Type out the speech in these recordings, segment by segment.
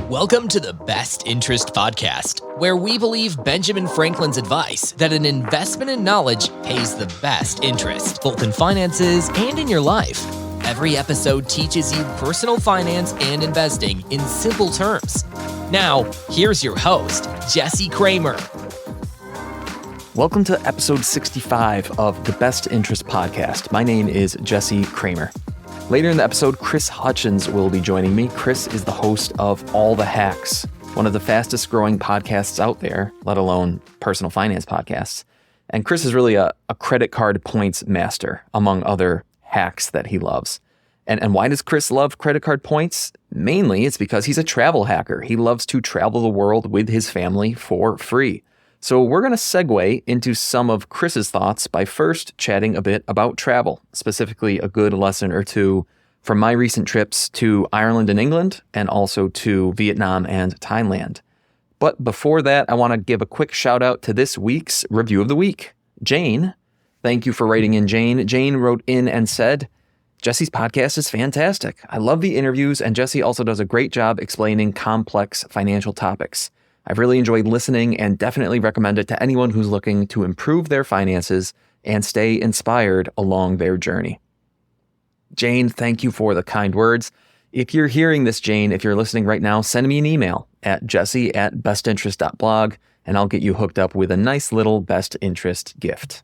Welcome to the Best Interest Podcast, where we believe Benjamin Franklin's advice that an investment in knowledge pays the best interest, both in finances and in your life. Every episode teaches you personal finance and investing in simple terms. Now, here's your host, Jesse Kramer. Welcome to episode 65 of the Best Interest Podcast. My name is Jesse Kramer. Later in the episode, Chris Hutchins will be joining me. Chris is the host of All the Hacks, one of the fastest growing podcasts out there, let alone personal finance podcasts. And Chris is really a credit card points master, among other hacks that he loves. And why does Chris love credit card points? Mainly, it's because he's a travel hacker. He loves to travel the world with his family for free. So we're going to segue into some of Chris's thoughts by first chatting a bit about travel, specifically a good lesson or two from my recent trips to Ireland and England, and also to Vietnam and Thailand. But before that, I want to give a quick shout out to this week's Review of the Week. Jane, thank you for writing in, Jane. Jane wrote in and said, Jesse's podcast is fantastic. I love the interviews, and Jesse also does a great job explaining complex financial topics. I've really enjoyed listening and definitely recommend it to anyone who's looking to improve their finances and stay inspired along their journey. Jane, thank you for the kind words. If you're hearing this, Jane, if you're listening right now, send me an email at jesse@bestinterest.blog, and I'll get you hooked up with a nice little best interest gift.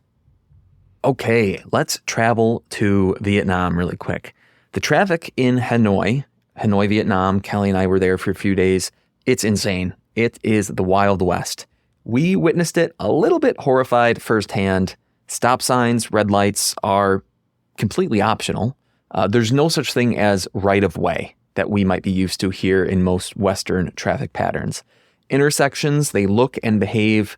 Okay, let's travel to Vietnam really quick. The traffic in Hanoi, Vietnam, Kelly and I were there for a few days. It's insane. It is the Wild West. We witnessed it a little bit horrified firsthand. Stop signs, red lights are completely optional. There's no such thing as right of way that we might be used to here in most Western traffic patterns. Intersections, they look and behave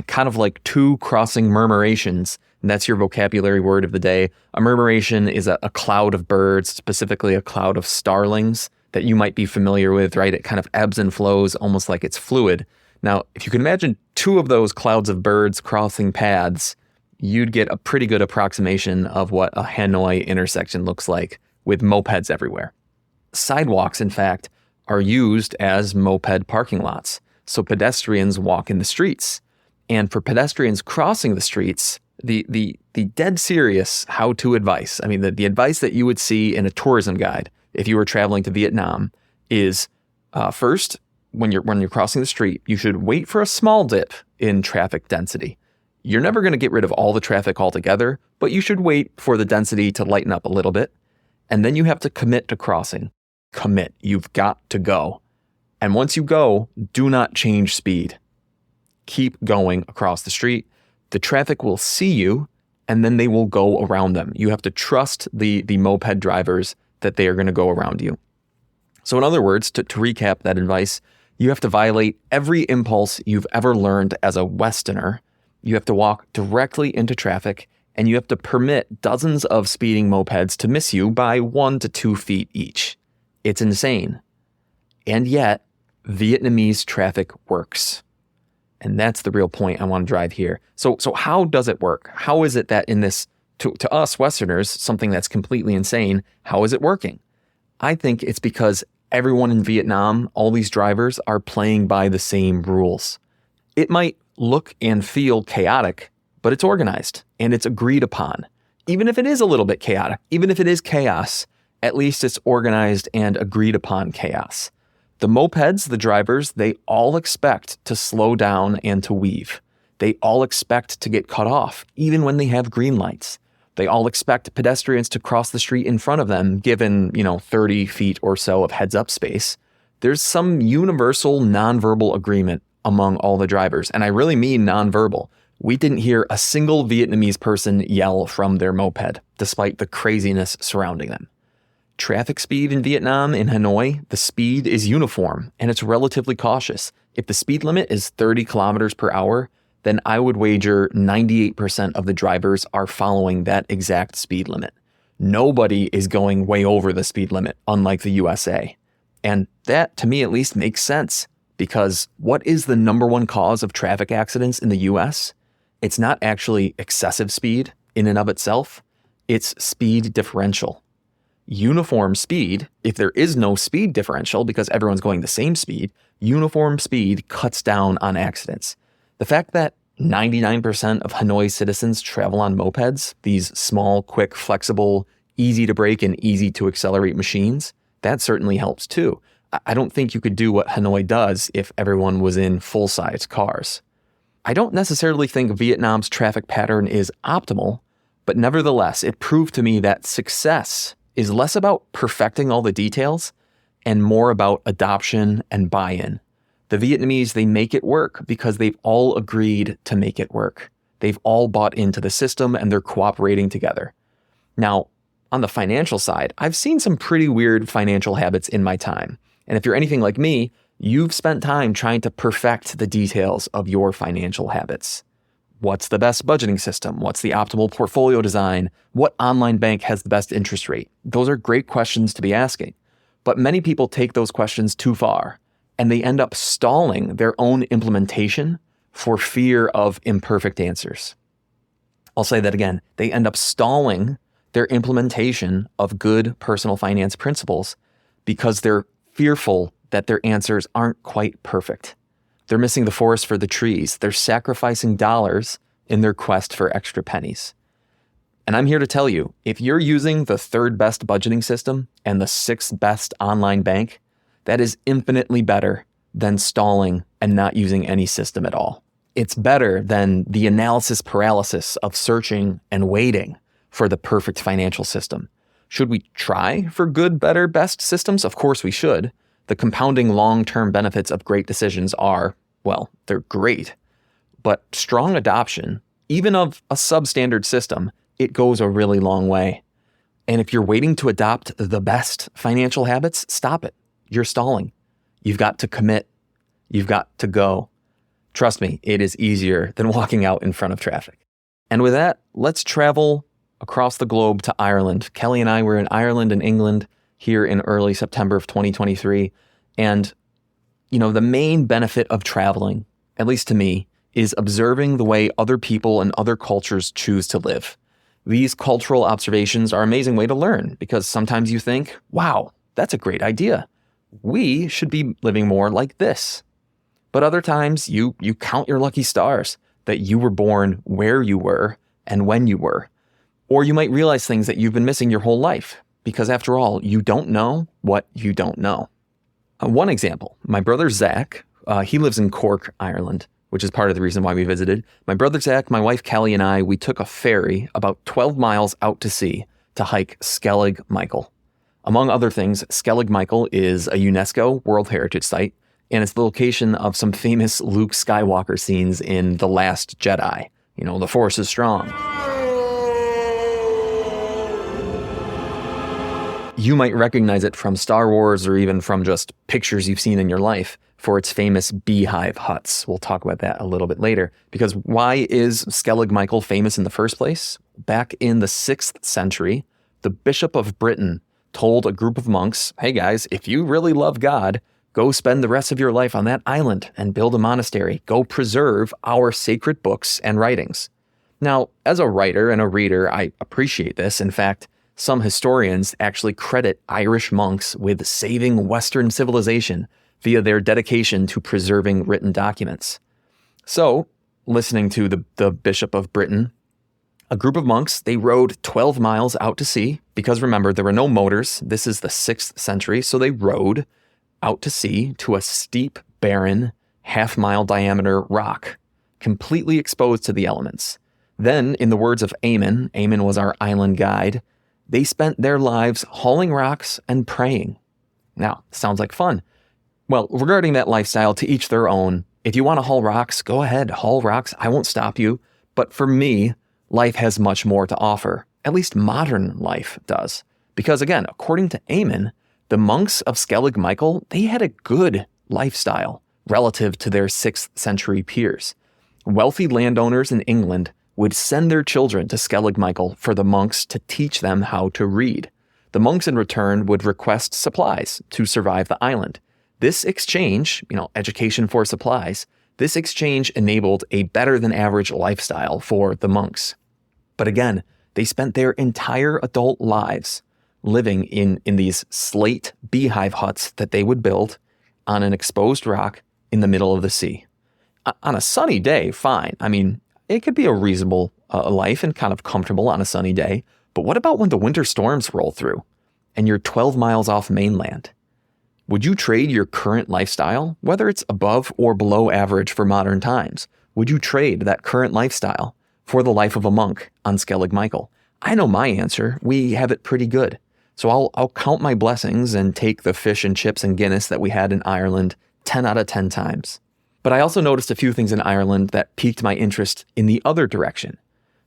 kind of like two crossing murmurations. And that's your vocabulary word of the day. A murmuration is a cloud of birds, specifically a cloud of starlings that you might be familiar with, right? It kind of ebbs and flows almost like it's fluid. Now, if you can imagine two of those clouds of birds crossing paths, you'd get a pretty good approximation of what a Hanoi intersection looks like with mopeds everywhere. Sidewalks, in fact, are used as moped parking lots. So pedestrians walk in the streets. And for pedestrians crossing the streets, the dead serious how-to advice, I mean, the advice that you would see in a tourism guide if you were traveling to Vietnam is first, when you're crossing the street, you should wait for a small dip in traffic density. You're never going to get rid of all the traffic altogether, but you should wait for the density to lighten up a little bit. And then you have to commit to crossing. Commit. You've got to go. And once you go, do not change speed. Keep going across the street. The traffic will see you, and then they will go around them. You have to trust the moped drivers that they are going to go around you. So in other words, to recap that advice, you have to violate every impulse you've ever learned as a Westerner. You have to walk directly into traffic, and you have to permit dozens of speeding mopeds to miss you by 1 to 2 feet each. It's insane. And yet, Vietnamese traffic works. And that's the real point I want to drive here. So how does it work? How is it that in this, to us Westerners, something that's completely insane, how is it working? I think it's because everyone in Vietnam, all these drivers are playing by the same rules. It might look and feel chaotic, but it's organized and it's agreed upon. Even if it is a little bit chaotic, even if it is chaos, at least it's organized and agreed upon chaos. The mopeds, the drivers, they all expect to slow down and to weave. They all expect to get cut off, even when they have green lights. They all expect pedestrians to cross the street in front of them, given, 30 feet or so of heads-up space. There's some universal nonverbal agreement among all the drivers, and I really mean nonverbal. We didn't hear a single Vietnamese person yell from their moped, despite the craziness surrounding them. Traffic speed in Vietnam, in Hanoi, the speed is uniform, and it's relatively cautious. If the speed limit is 30 kilometers per hour, then I would wager 98% of the drivers are following that exact speed limit. Nobody is going way over the speed limit, unlike the USA. And that, to me at least, makes sense, because what is the number one cause of traffic accidents in the US? It's not actually excessive speed in and of itself. It's speed differential. uniform speed, if there is no speed differential because everyone's going the same speed, uniform speed cuts down on accidents. The fact that 99% of Hanoi citizens travel on mopeds, these small, quick, flexible, easy to brake and easy to accelerate machines, that certainly helps too. I don't think you could do what Hanoi does if everyone was in full-size cars. I don't necessarily think Vietnam's traffic pattern is optimal, but nevertheless, it proved to me that success is less about perfecting all the details and more about adoption and buy-in. The Vietnamese, they make it work because they've all agreed to make it work. They've all bought into the system and they're cooperating together. Now, on the financial side, I've seen some pretty weird financial habits in my time. And if you're anything like me, you've spent time trying to perfect the details of your financial habits. What's the best budgeting system? What's the optimal portfolio design? What online bank has the best interest rate? Those are great questions to be asking. But many people take those questions too far, and they end up stalling their own implementation for fear of imperfect answers. I'll say that again. They end up stalling their implementation of good personal finance principles because they're fearful that their answers aren't quite perfect. They're missing the forest for the trees. They're sacrificing dollars in their quest for extra pennies. And I'm here to tell you, if you're using the third best budgeting system and the sixth best online bank, that is infinitely better than stalling and not using any system at all. It's better than the analysis paralysis of searching and waiting for the perfect financial system. Should we try for good, better, best systems? Of course we should. The compounding long-term benefits of great decisions are, well, they're great. But strong adoption, even of a substandard system, it goes a really long way. And if you're waiting to adopt the best financial habits, stop it. You're stalling. You've got to commit. You've got to go. Trust me, it is easier than walking out in front of traffic. And with that, let's travel across the globe to Ireland. Kelly and I were in Ireland and England here in early September of 2023. And, the main benefit of traveling, at least to me, is observing the way other people and other cultures choose to live. These cultural observations are an amazing way to learn because sometimes you think, wow, that's a great idea. We should be living more like this. But other times you count your lucky stars that you were born where you were and when you were. Or you might realize things that you've been missing your whole life because after all, you don't know what you don't know. One example, my brother Zach, he lives in Cork, Ireland, which is part of the reason why we visited. My brother Zach, my wife Kelly, and I, we took a ferry about 12 miles out to sea to hike Skellig Michael. Among other things, Skellig Michael is a UNESCO World Heritage Site, and it's the location of some famous Luke Skywalker scenes in The Last Jedi. The Force is strong. You might recognize it from Star Wars or even from just pictures you've seen in your life for its famous beehive huts. We'll talk about that a little bit later. Because why is Skellig Michael famous in the first place? Back in the 6th century, the Bishop of Britain told a group of monks, hey guys, if you really love God, go spend the rest of your life on that island and build a monastery. Go preserve our sacred books and writings. Now, as a writer and a reader, I appreciate this. In fact, some historians actually credit Irish monks with saving Western civilization via their dedication to preserving written documents. So, listening to the Bishop of Britain, a group of monks, they rowed 12 miles out to sea because remember, there were no motors. This is the 6th century. So they rowed out to sea to a steep, barren, half-mile diameter rock, completely exposed to the elements. Then, in the words of Eamon was our island guide, they spent their lives hauling rocks and praying. Now, sounds like fun. Well, regarding that lifestyle, to each their own. If you want to haul rocks, go ahead, haul rocks. I won't stop you. But for me, life has much more to offer. At least modern life does. Because again, according to Eamon, the monks of Skellig Michael, they had a good lifestyle relative to their 6th century peers. Wealthy landowners in England would send their children to Skellig Michael for the monks to teach them how to read. The monks in return would request supplies to survive the island. This exchange, education for supplies, this exchange enabled a better than average lifestyle for the monks. But again, they spent their entire adult lives living in these slate beehive huts that they would build on an exposed rock in the middle of the sea. On a sunny day, fine. I mean, it could be a reasonable life and kind of comfortable on a sunny day. But what about when the winter storms roll through and you're 12 miles off mainland? Would you trade your current lifestyle, whether it's above or below average for modern times? Would you trade that current lifestyle for the life of a monk on Skellig Michael? I know my answer. We have it pretty good. So I'll count my blessings and take the fish and chips and Guinness that we had in Ireland 10 out of 10 times. But I also noticed a few things in Ireland that piqued my interest in the other direction.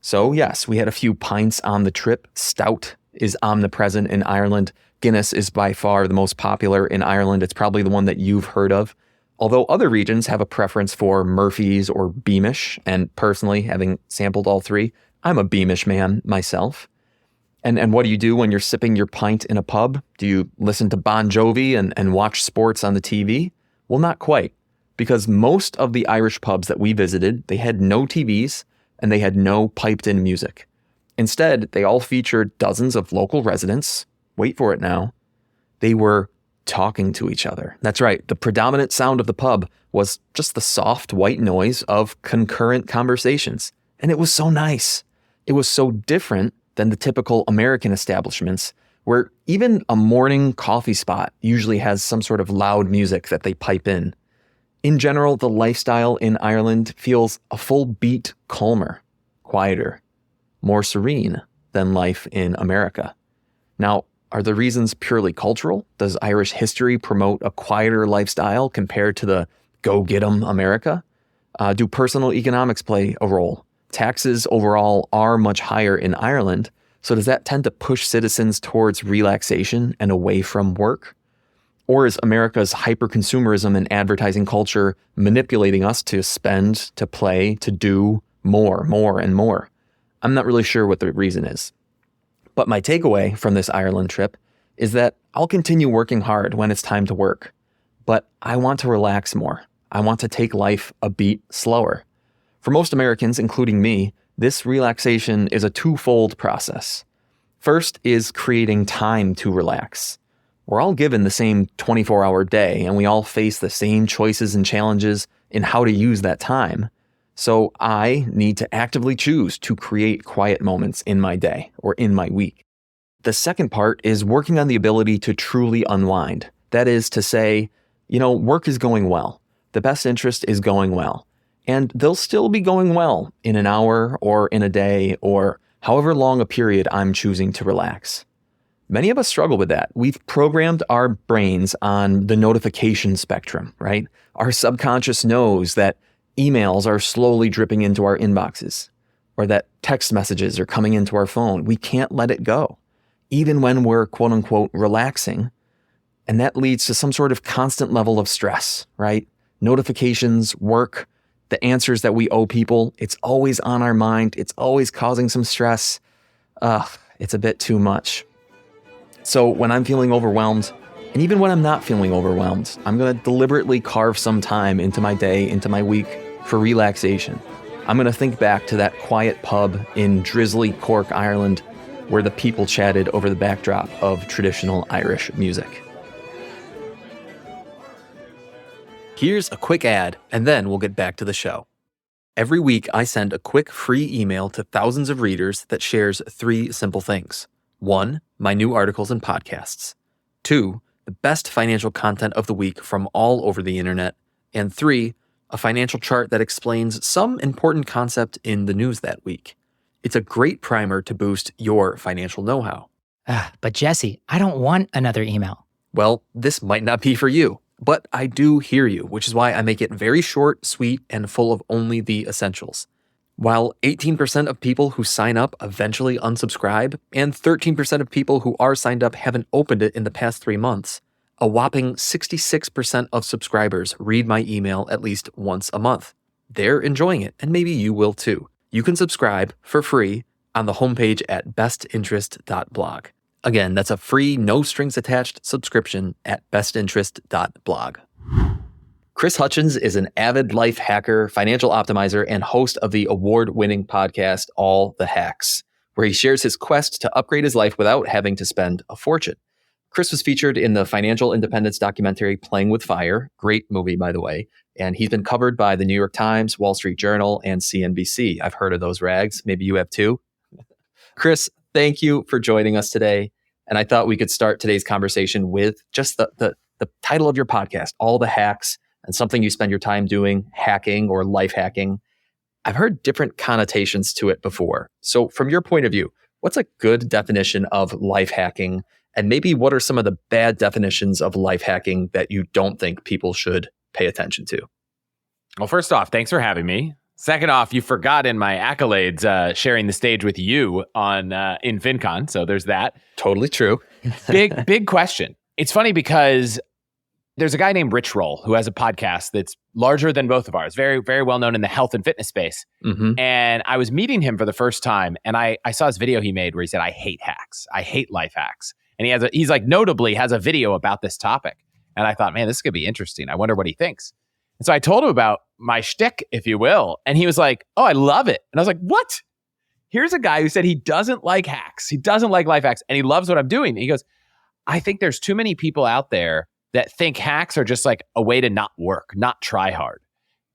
So yes, we had a few pints on the trip. Stout is omnipresent in Ireland. Guinness is by far the most popular in Ireland. It's probably the one that you've heard of. Although other regions have a preference for Murphy's or Beamish, and personally, having sampled all three, I'm a Beamish man myself. And what do you do when you're sipping your pint in a pub? Do you listen to Bon Jovi and watch sports on the TV? Well, not quite, because most of the Irish pubs that we visited, they had no TVs and they had no piped-in music. Instead, they all featured dozens of local residents. Wait for it now. They were talking to each other. That's right. The predominant sound of the pub was just the soft white noise of concurrent conversations. And it was so nice. It was so different than the typical American establishments, where even a morning coffee spot usually has some sort of loud music that they pipe in. In general, the lifestyle in Ireland feels a full beat calmer, quieter, more serene than life in America. Now, are the reasons purely cultural? Does Irish history promote a quieter lifestyle compared to the go-get-'em America? Do personal economics play a role? Taxes overall are much higher in Ireland, so does that tend to push citizens towards relaxation and away from work? Or is America's hyper-consumerism and advertising culture manipulating us to spend, to play, to do more, and more? I'm not really sure what the reason is. But my takeaway from this Ireland trip is that I'll continue working hard when it's time to work, but I want to relax more. I want to take life a beat slower. For most Americans, including me, this relaxation is a twofold process. First is creating time to relax. We're all given the same 24-hour day, and we all face the same choices and challenges in how to use that time. So I need to actively choose to create quiet moments in my day or in my week. The second part is working on the ability to truly unwind. That is to say, work is going well. The best interest is going well. And they'll still be going well in an hour or in a day or however long a period I'm choosing to relax. Many of us struggle with that. We've programmed our brains on the notification spectrum, right? Our subconscious knows that emails are slowly dripping into our inboxes or that text messages are coming into our phone. We can't let it go, even when we're quote unquote relaxing. And that leads to some sort of constant level of stress, right? Notifications, work, the answers that we owe people, it's always on our mind. It's always causing some stress. It's a bit too much. So when I'm feeling overwhelmed, and even when I'm not feeling overwhelmed, I'm going to deliberately carve some time into my day, into my week for relaxation. I'm going to think back to that quiet pub in drizzly Cork, Ireland, where the people chatted over the backdrop of traditional Irish music. Here's a quick ad, and then we'll get back to the show. Every week, I send a quick free email to thousands of readers that shares 3 simple things. 1, my new articles and podcasts. 2, the best financial content of the week from all over the internet. And 3, a financial chart that explains some important concept in the news that week. It's a great primer to boost your financial know-how. But Jesse, I don't want another email. Well, this might not be for you. But I do hear you, which is why I make it very short, sweet, and full of only the essentials. While 18% of people who sign up eventually unsubscribe, and 13% of people who are signed up haven't opened it in the past 3 months, a whopping 66% of subscribers read my email at least once a month. They're enjoying it, and maybe you will too. You can subscribe for free on the homepage at bestinterest.blog. Again, that's a free, no-strings-attached subscription at bestinterest.blog. Chris Hutchins is an avid life hacker, financial optimizer, and host of the award-winning podcast, All the Hacks, where he shares his quest to upgrade his life without having to spend a fortune. Chris was featured in the financial independence documentary Playing with Fire, great movie, by the way, and he's been covered by the New York Times, Wall Street Journal, and CNBC. I've heard of those rags. Maybe you have too. Chris, thank you for joining us today. And I thought we could start today's conversation with just the title of your podcast, All the Hacks, and something you spend your time doing, hacking or life hacking. I've heard different connotations to it before. So from your point of view, what's a good definition of life hacking? And maybe what are some of the bad definitions of life hacking that you don't think people should pay attention to? Well, first off, thanks for having me. Second off, you forgot in my accolades sharing the stage with you on in FinCon. So there's that. Totally true. Big question. It's funny because there's a guy named Rich Roll who has a podcast that's larger than both of ours, very, very well known in the health and fitness space. Mm-hmm. And I was meeting him for the first time, and I saw his video he made where he said, I hate hacks. I hate life hacks. And he's like notably has a video about this topic. And I thought, man, this is going to be interesting. I wonder what he thinks. And so I told him about my shtick, if you will. And he was like, oh, I love it. And I was like, what? Here's a guy who said he doesn't like hacks. He doesn't like life hacks. And he loves what I'm doing. And he goes, I think there's too many people out there that think hacks are just like a way to not work, not try hard.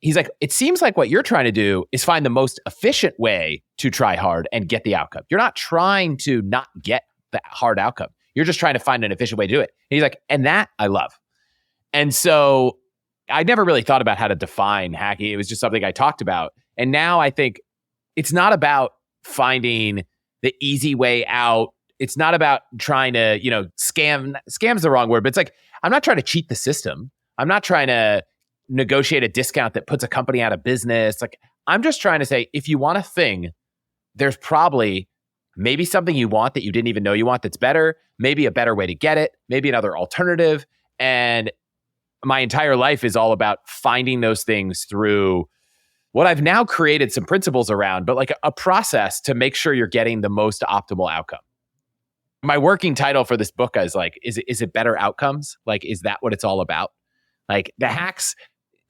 He's like, it seems like what you're trying to do is find the most efficient way to try hard and get the outcome. You're not trying to not get the hard outcome. You're just trying to find an efficient way to do it. And he's like, and that I love. And so I never really thought about how to define hacking. It was just something I talked about. And now I think it's not about finding the easy way out. It's not about trying to, scam's the wrong word, but it's like, I'm not trying to cheat the system. I'm not trying to negotiate a discount that puts a company out of business. Like, I'm just trying to say, if you want a thing, there's probably maybe something you want that you didn't even know you want that's better, maybe a better way to get it, maybe another alternative. And my entire life is all about finding those things through what I've now created some principles around, but like a process to make sure you're getting the most optimal outcome. My working title for this book is like, is it better outcomes? Like, is that what it's all about? Like the hacks,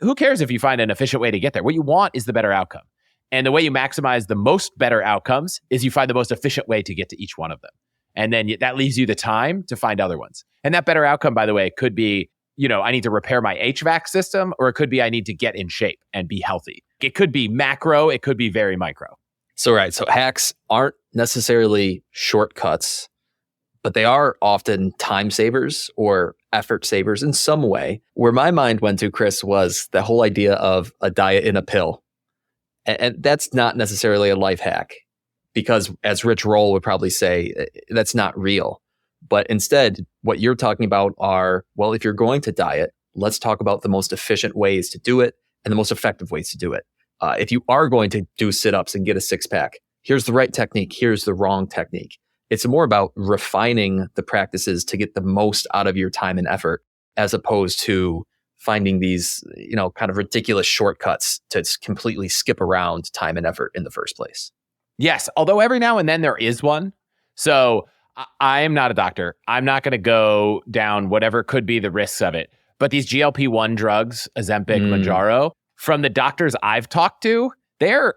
who cares if you find an efficient way to get there? What you want is the better outcome. And the way you maximize the most better outcomes is you find the most efficient way to get to each one of them. And then that leaves you the time to find other ones. And that better outcome, by the way, could be, I need to repair my HVAC system, or it could be I need to get in shape and be healthy. It could be macro, it could be very micro. So hacks aren't necessarily shortcuts, but they are often time savers or effort savers in some way. Where my mind went to, Chris, was the whole idea of a diet in a pill. And that's not necessarily a life hack, because as Rich Roll would probably say, that's not real. But instead, what you're talking about are, well, if you're going to diet, let's talk about the most efficient ways to do it and the most effective ways to do it. If you are going to do sit-ups and get a six-pack, here's the right technique, here's the wrong technique. It's more about refining the practices to get the most out of your time and effort, as opposed to finding these, kind of ridiculous shortcuts to completely skip around time and effort in the first place. Yes, although every now and then there is one. So I am not a doctor. I'm not going to go down whatever could be the risks of it. But these GLP-1 drugs, Ozempic, Mounjaro, from the doctors I've talked to, they're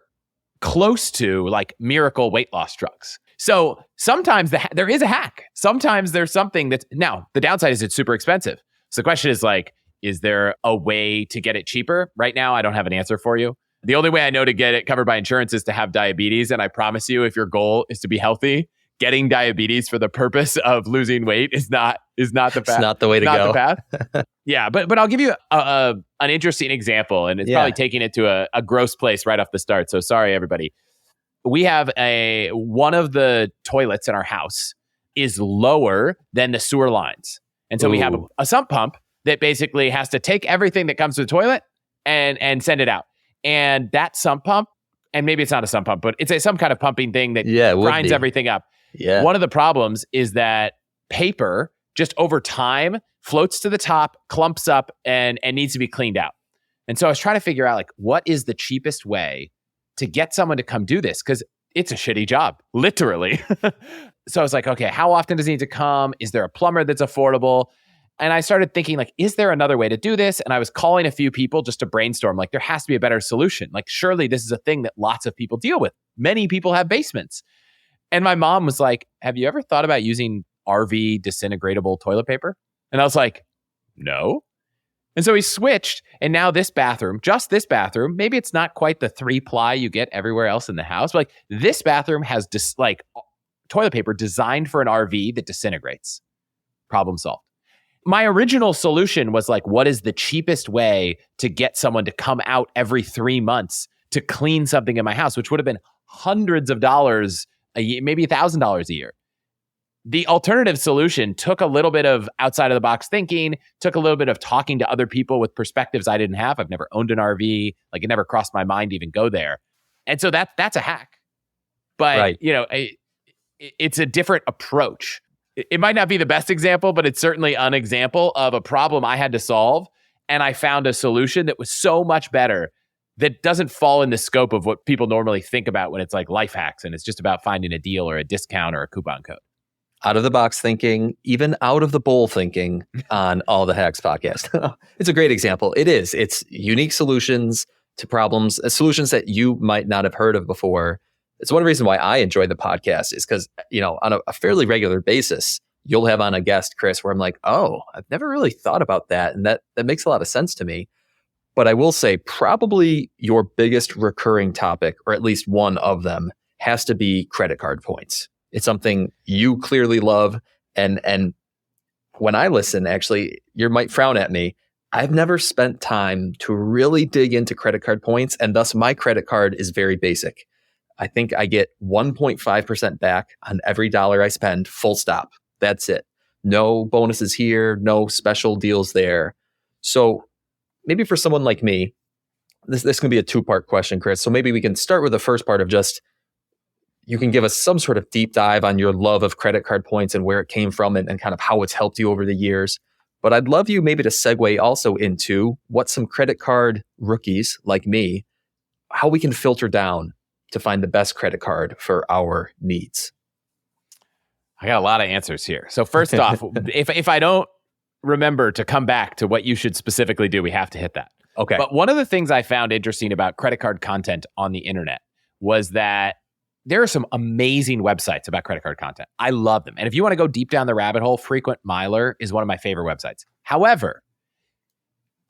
close to like miracle weight loss drugs. So sometimes there is a hack. Sometimes there's something that's, now the downside is it's super expensive. So the question is like, is there a way to get it cheaper? Right now, I don't have an answer for you. The only way I know to get it covered by insurance is to have diabetes. And I promise you, if your goal is to be healthy, getting diabetes for the purpose of losing weight is not the path. It's not the way to go. The path. Yeah, but I'll give you an interesting example, and it's probably taking it to a gross place right off the start. So sorry, everybody. We have one of the toilets in our house is lower than the sewer lines. And so we have a sump pump that basically has to take everything that comes to the toilet and send it out. And that sump pump, and maybe it's not a sump pump, but it's some kind of pumping thing that grinds everything up. Yeah. One of the problems is that paper just over time floats to the top, clumps up, and needs to be cleaned out. And so I was trying to figure out, like, what is the cheapest way to get someone to come do this? Because it's a shitty job, literally. So I was like, okay, how often does he need to come? Is there a plumber that's affordable? And I started thinking, like, is there another way to do this? And I was calling a few people just to brainstorm, like, there has to be a better solution. Like, surely this is a thing that lots of people deal with. Many people have basements. And my mom was like, have you ever thought about using RV disintegratable toilet paper? And I was like, no. And so we switched. And now this bathroom, just this bathroom, maybe it's not quite the 3-ply you get everywhere else in the house, but like this bathroom has toilet paper designed for an RV that disintegrates. Problem solved. My original solution was like, what is the cheapest way to get someone to come out every 3 months to clean something in my house, which would have been hundreds of dollars a year, maybe $1,000 a year. The alternative solution took a little bit of outside of the box thinking, took a little bit of talking to other people with perspectives I didn't have. I've never owned an RV. Like it never crossed my mind to even go there. And so that's a hack. But, Right. It's a different approach. It might not be the best example, but it's certainly an example of a problem I had to solve. And I found a solution that was so much better that doesn't fall in the scope of what people normally think about when it's like life hacks. And it's just about finding a deal or a discount or a coupon code. Out of the box thinking, even out of the bowl thinking on All the Hacks podcast. It's a great example. It is. It's unique solutions to problems, solutions that you might not have heard of before. It's one reason why I enjoy the podcast is because, on a fairly regular basis, you'll have on a guest, Chris, where I'm like, oh, I've never really thought about that. And that makes a lot of sense to me. But I will say probably your biggest recurring topic, or at least one of them, has to be credit card points. It's something you clearly love. And when I listen, actually, you might frown at me. I've never spent time to really dig into credit card points. And thus my credit card is very basic. I think I get 1.5% back on every dollar I spend, full stop. That's it. No bonuses here, no special deals there. So maybe for someone like me, this can be a 2-part question, Chris. So maybe we can start with the first part of just, you can give us some sort of deep dive on your love of credit card points and where it came from and kind of how it's helped you over the years. But I'd love you maybe to segue also into what some credit card rookies like me, how we can filter down to find the best credit card for our needs. I got a lot of answers here. So first off, if I don't remember to come back to what you should specifically do, we have to hit that. Okay. But one of the things I found interesting about credit card content on the internet was that there are some amazing websites about credit card content. I love them. And if you want to go deep down the rabbit hole, Frequent Miler is one of my favorite websites. However,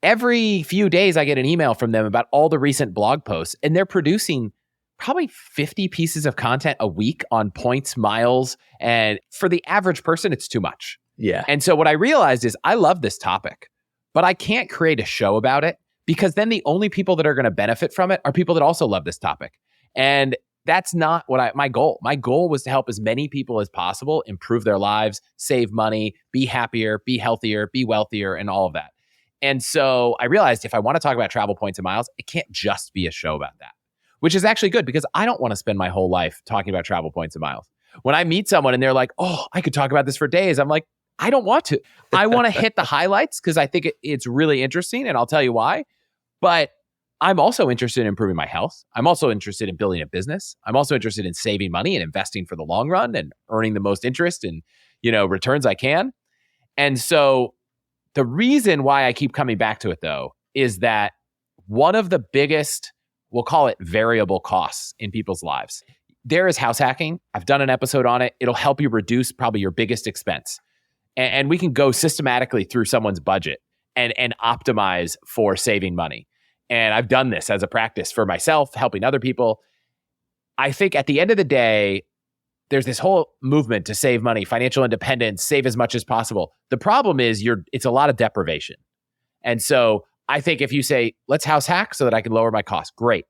every few days I get an email from them about all the recent blog posts, and they're producing probably 50 pieces of content a week on points, miles. And for the average person, it's too much. Yeah. And so what I realized is I love this topic, but I can't create a show about it because then the only people that are going to benefit from it are people that also love this topic. And that's not my goal. My goal was to help as many people as possible improve their lives, save money, be happier, be healthier, be wealthier, and all of that. And so I realized if I want to talk about travel points and miles, it can't just be a show about that, which is actually good because I don't want to spend my whole life talking about travel points and miles. When I meet someone and they're like, oh, I could talk about this for days, I'm like, I don't want to. I want to hit the highlights because I think it's really interesting, and I'll tell you why. But I'm also interested in improving my health. I'm also interested in building a business. I'm also interested in saving money and investing for the long run and earning the most interest and, returns I can. And so the reason why I keep coming back to it, though, is that one of the biggest, we'll call it variable costs in people's lives, there is house hacking. I've done an episode on it. It'll help you reduce probably your biggest expense. And we can go systematically through someone's budget and optimize for saving money. And I've done this as a practice for myself, helping other people. I think at the end of the day, there's this whole movement to save money, financial independence, save as much as possible. The problem is it's a lot of deprivation. And so I think if you say, let's house hack so that I can lower my costs, great.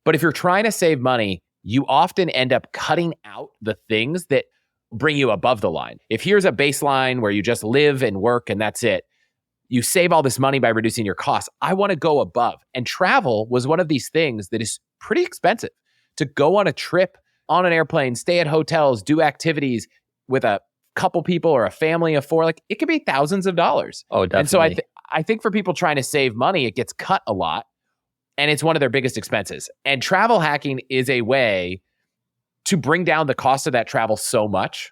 But if you're trying to save money, you often end up cutting out the things that bring you above the line. If here's a baseline where you just live and work and that's it, you save all this money by reducing your costs. I want to go above. And travel was one of these things that is pretty expensive. To go on a trip, on an airplane, stay at hotels, do activities with a couple people or a family of 4, like it could be thousands of dollars. Oh, definitely. And so I think for people trying to save money, it gets cut a lot. And it's one of their biggest expenses. And travel hacking is a way to bring down the cost of that travel so much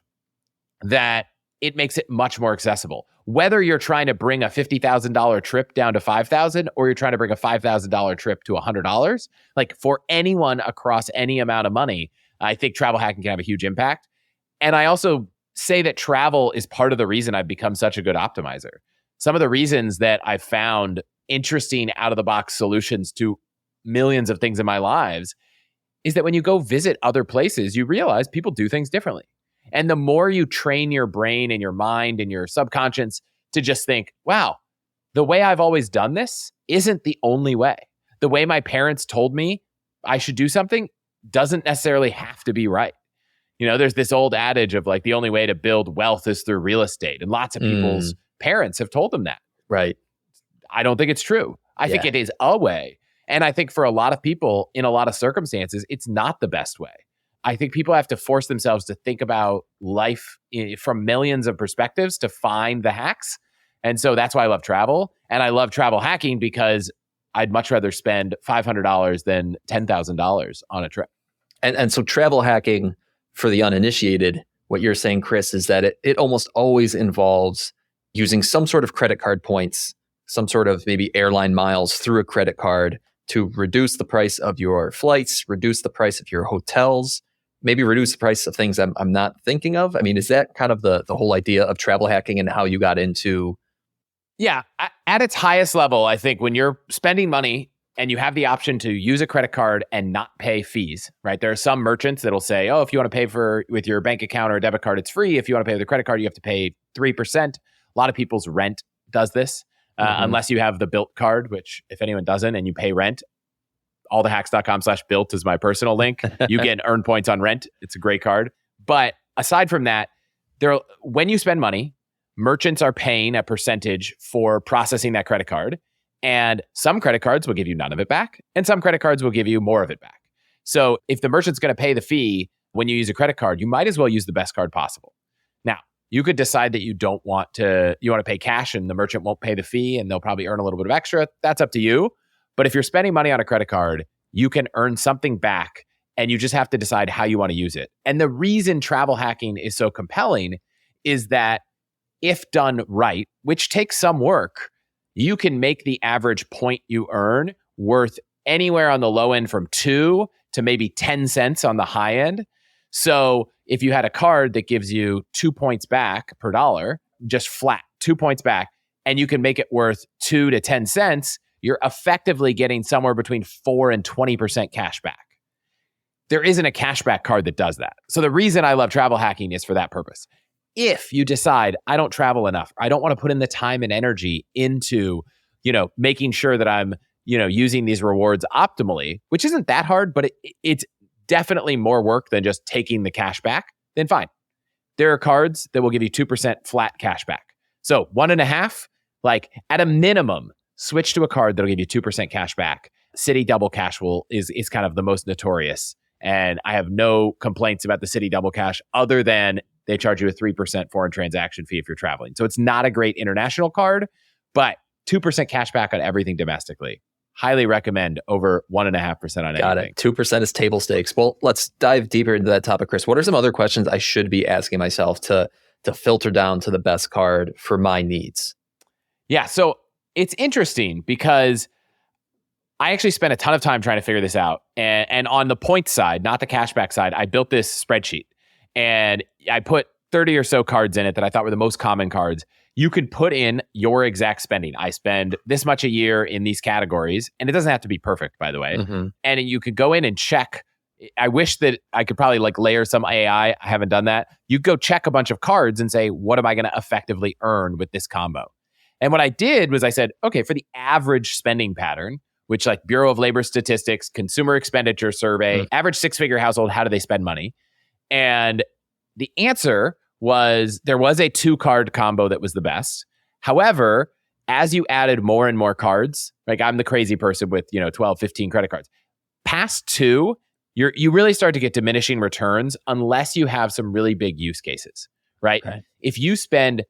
that it makes it much more accessible. Whether you're trying to bring a $50,000 trip down to $5,000 or you're trying to bring a $5,000 trip to $100, like for anyone across any amount of money, I think travel hacking can have a huge impact. And I also say that travel is part of the reason I've become such a good optimizer. Some of the reasons that I've found interesting out-of-the-box solutions to millions of things in my lives is that when you go visit other places, you realize people do things differently. And the more you train your brain and your mind and your subconscious to just think, wow, the way I've always done this isn't the only way. The way my parents told me I should do something doesn't necessarily have to be right. You know, there's this old adage of like the only way to build wealth is through real estate. And lots of people's parents have told them that. Right. I don't think it's true. I think it is a way. And I think for a lot of people in a lot of circumstances, it's not the best way. I think people have to force themselves to think about life from millions of perspectives to find the hacks. And so that's why I love travel. And I love travel hacking because I'd much rather spend $500 than $10,000 on a trip. And so travel hacking, for the uninitiated, what you're saying, Chris, is that it almost always involves using some sort of credit card points, some sort of maybe airline miles through a credit card to reduce the price of your flights, reduce the price of your hotels, maybe reduce the price of things I'm not thinking of. I mean, is that kind of the whole idea of travel hacking and how you got into? Yeah. At its highest level, I think when you're spending money and you have the option to use a credit card and not pay fees, right? There are some merchants that'll say, oh, if you want to pay for with your bank account or a debit card, it's free. If you want to pay with a credit card, you have to pay 3%. A lot of people's rent does this, unless you have the Built card, which if anyone doesn't and you pay rent, allthehacks.com/built is my personal link. You get earn points on rent. It's a great card. But aside from that, when you spend money, merchants are paying a percentage for processing that credit card. And some credit cards will give you none of it back, and some credit cards will give you more of it back. So if the merchant's going to pay the fee when you use a credit card, you might as well use the best card possible. Now, you could decide that you want to pay cash and the merchant won't pay the fee and they'll probably earn a little bit of extra. That's up to you. But if you're spending money on a credit card, you can earn something back and you just have to decide how you want to use it. And the reason travel hacking is so compelling is that if done right, which takes some work, you can make the average point you earn worth anywhere on the low end from 2 to maybe 10 cents on the high end. So if you had a card that gives you 2 points back per dollar, just flat 2 points back, and you can make it worth 2 to 10 cents, you're effectively getting somewhere between 4 and 20% cash back. There isn't a cashback card that does that. So the reason I love travel hacking is for that purpose. If you decide I don't travel enough, I don't want to put in the time and energy into, making sure that I'm, using these rewards optimally, which isn't that hard, but it's definitely more work than just taking the cash back, then fine. There are cards that will give you 2% flat cash back. So 1.5, like at a minimum, switch to a card that'll give you 2% cash back. Citi Double Cash is kind of the most notorious. And I have no complaints about the Citi Double Cash other than they charge you a 3% foreign transaction fee if you're traveling. So it's not a great international card, but 2% cash back on everything domestically. Highly recommend over 1.5% on anything. Got it. 2% is table stakes. Well, let's dive deeper into that topic, Chris. What are some other questions I should be asking myself to filter down to the best card for my needs? Yeah, so it's interesting because I actually spent a ton of time trying to figure this out. And on the points side, not the cashback side, I built this spreadsheet. And I put 30 or so cards in it that I thought were the most common cards. You could put in your exact spending. I spend this much a year in these categories. And it doesn't have to be perfect, by the way. And you could go in and check. I wish that I could probably layer some AI. I haven't done that. You go check a bunch of cards and say, what am I going to effectively earn with this combo? And what I did was I said, okay, for the average spending pattern, which Bureau of Labor Statistics, Consumer Expenditure Survey, average 6-figure household, how do they spend money? And the answer was there was a 2-card combo that was the best. However, as you added more and more cards, I'm the crazy person with 12, 15 credit cards. Past 2, you really start to get diminishing returns unless you have some really big use cases, right? Okay. If you spend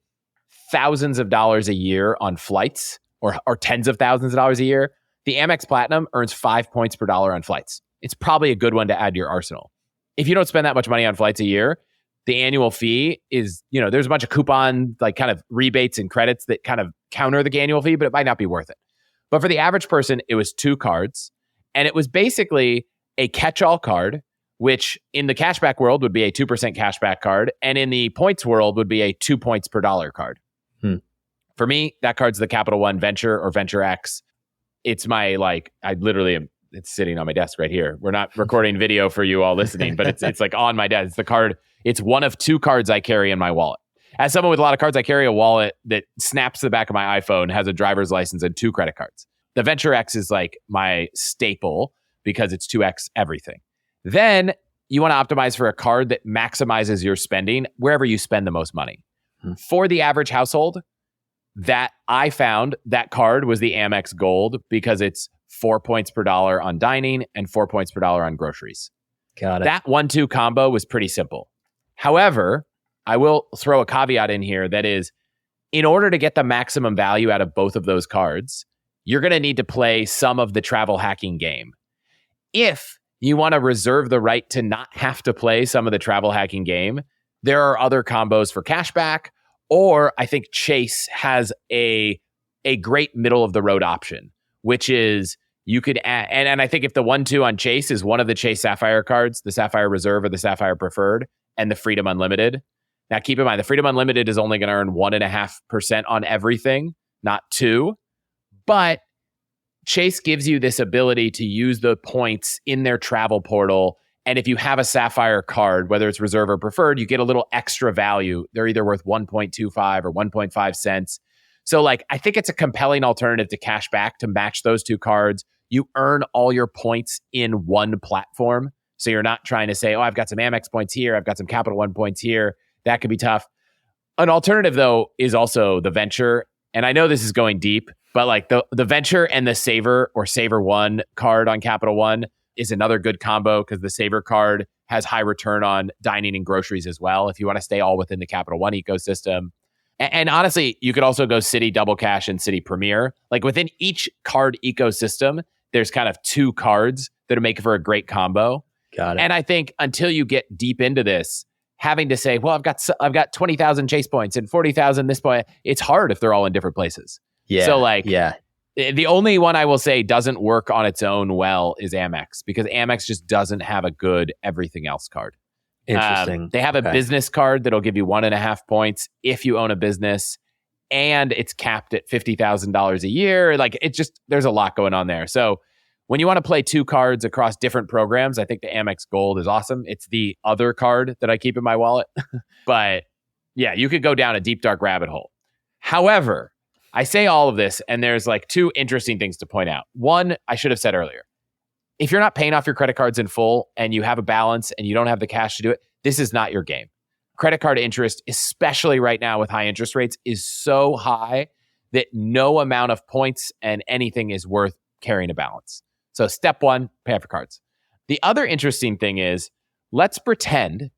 thousands of dollars a year on flights or tens of thousands of dollars a year, the Amex Platinum earns 5 points per dollar on flights. It's probably a good one to add to your arsenal. If you don't spend that much money on flights a year, the annual fee is, there's a bunch of coupon, kind of rebates and credits that kind of counter the annual fee, but it might not be worth it. But for the average person, it was 2 cards. And it was basically a catch-all card which in the cashback world would be a 2% cashback card, and in the points world would be a 2 points per dollar card. For me, that card's the Capital One Venture or Venture X. It's my, I literally am, it's sitting on my desk right here. We're not recording video for you all listening, but it's like on my desk. It's the card. It's one of 2 cards I carry in my wallet. As someone with a lot of cards, I carry a wallet that snaps to the back of my iPhone, has a driver's license and 2 credit cards. The Venture X is like my staple because it's 2x everything. Then you want to optimize for a card that maximizes your spending wherever you spend the most money. For the average household, that I found that card was the Amex Gold because it's 4 points per dollar on dining and 4 points per dollar on groceries. Got it. That 1-2 combo was pretty simple. However, I will throw a caveat in here that is, in order to get the maximum value out of both of those cards, you're going to need to play some of the travel hacking game. If you want to reserve the right to not have to play some of the travel hacking game, there are other combos for cashback, or I think Chase has a great middle of the road option, which is you could add, and I think if the 1-2 on Chase is one of the Chase Sapphire cards, the Sapphire Reserve or the Sapphire Preferred, and the Freedom Unlimited. Now keep in mind, the Freedom Unlimited is only going to earn 1.5% on everything, not 2. But Chase gives you this ability to use the points in their travel portal. And if you have a Sapphire card, whether it's Reserve or Preferred, you get a little extra value. They're either worth 1.25 or 1.5 cents. So I think it's a compelling alternative to cash back to match those 2 cards. You earn all your points in one platform. So you're not trying to say, oh, I've got some Amex points here, I've got some Capital One points here. That could be tough. An alternative, though, is also the Venture. And I know this is going deep, but the Venture and the Saver or Saver One card on Capital One is another good combo because the Saver card has high return on dining and groceries as well, if you want to stay all within the Capital One ecosystem. And honestly, you could also go Citi Double Cash and Citi Premier. Within each card ecosystem, there's kind of 2 cards that make for a great combo. Got it. And I think until you get deep into this, having to say, well, I've got 20,000 Chase points and 40,000 this point, it's hard if they're all in different places. Yeah. So the only one I will say doesn't work on its own well is Amex, because Amex just doesn't have a good everything else card. Interesting. They have a business card that'll give you 1.5 points if you own a business, and it's capped at $50,000 a year. There's a lot going on there. So when you want to play 2 cards across different programs, I think the Amex Gold is awesome. It's the other card that I keep in my wallet. But yeah, you could go down a deep, dark rabbit hole. However, I say all of this, and there's 2 interesting things to point out. One, I should have said earlier. If you're not paying off your credit cards in full and you have a balance and you don't have the cash to do it, this is not your game. Credit card interest, especially right now with high interest rates, is so high that no amount of points and anything is worth carrying a balance. So step 1, pay off your cards. The other interesting thing is, let's pretend,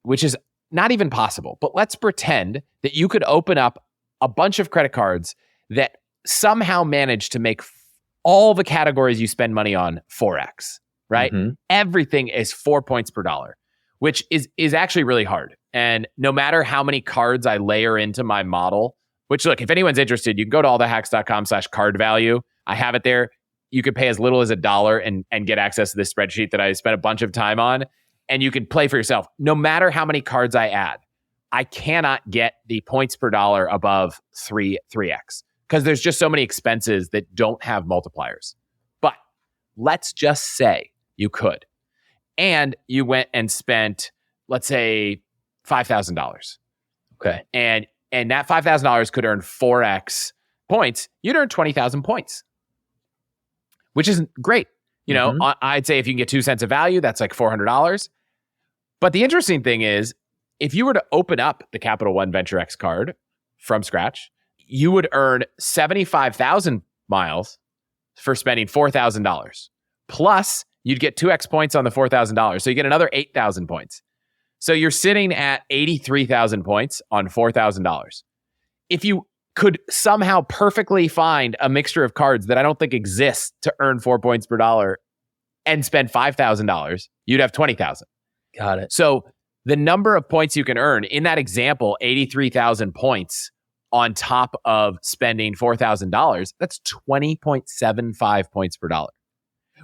which is not even possible, but let's pretend that you could open up a bunch of credit cards that somehow manage to make all the categories you spend money on 4x, right? Mm-hmm. Everything is 4 points per dollar, which is actually really hard. And no matter how many cards I layer into my model, which look, if anyone's interested, you can go to allthehacks.com/card value. I have it there. You could pay as little as $1 and get access to this spreadsheet that I spent a bunch of time on. And you can play for yourself. No matter how many cards I add, I cannot get the points per dollar above 3x because there's just so many expenses that don't have multipliers. But let's just say you could. And you went and spent, let's say, $5,000. Okay. And that $5,000 could earn 4x points. You'd earn 20,000 points, which isn't great. You know, I'd say if you can get 2 cents of value, that's like $400. But the interesting thing is, if you were to open up the Capital One Venture X card from scratch, you would earn 75,000 miles for spending $4,000. Plus, you'd get 2x points on the $4,000. So you get another 8,000 points. So you're sitting at 83,000 points on $4,000. If you could somehow perfectly find a mixture of cards that I don't think exists to earn 4 points per dollar and spend $5,000, you'd have 20,000. Got it. So the number of points you can earn in that example, 83,000 points on top of spending $4,000, that's 20.75 points per dollar,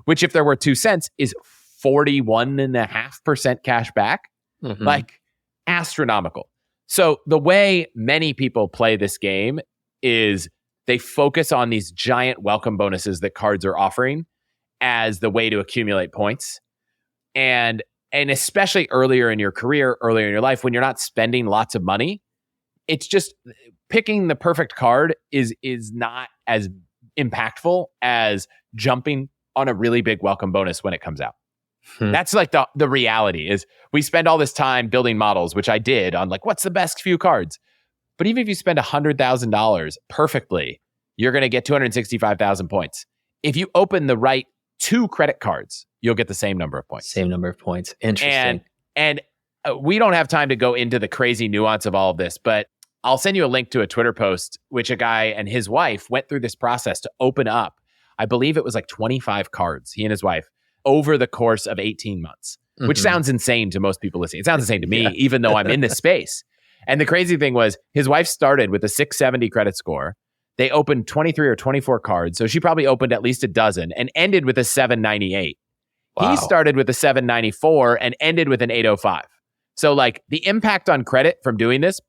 which if there were 2 cents is 41.5% cash back. Mhm. Like astronomical. So the way many people play this game is they focus on these giant welcome bonuses that cards are offering as the way to accumulate points. And especially earlier in your career, earlier in your life, when you're not spending lots of money, it's just picking the perfect card is not as impactful as jumping on a really big welcome bonus when it comes out. That's like the reality is we spend all this time building models, which I did on like, what's the best few cards? But even if you spend $100,000 perfectly, you're going to get 265,000 points. If you open the right 2 credit cards, you'll get the same number of points. Same number of points. Interesting. And we don't have time to go into the crazy nuance of all of this, but I'll send you a link to a Twitter post, which a guy and his wife went through this process to open up, I believe it was like 25 cards, he and his wife, over the course of 18 months, which sounds insane to most people listening. It sounds insane to me, even though I'm in this space. And the crazy thing was his wife started with a 670 credit score. They opened 23 or 24 cards. So she probably opened at least a dozen and ended with a 798. Wow. He started with a 794 and ended with an 805. So like the impact on credit from doing this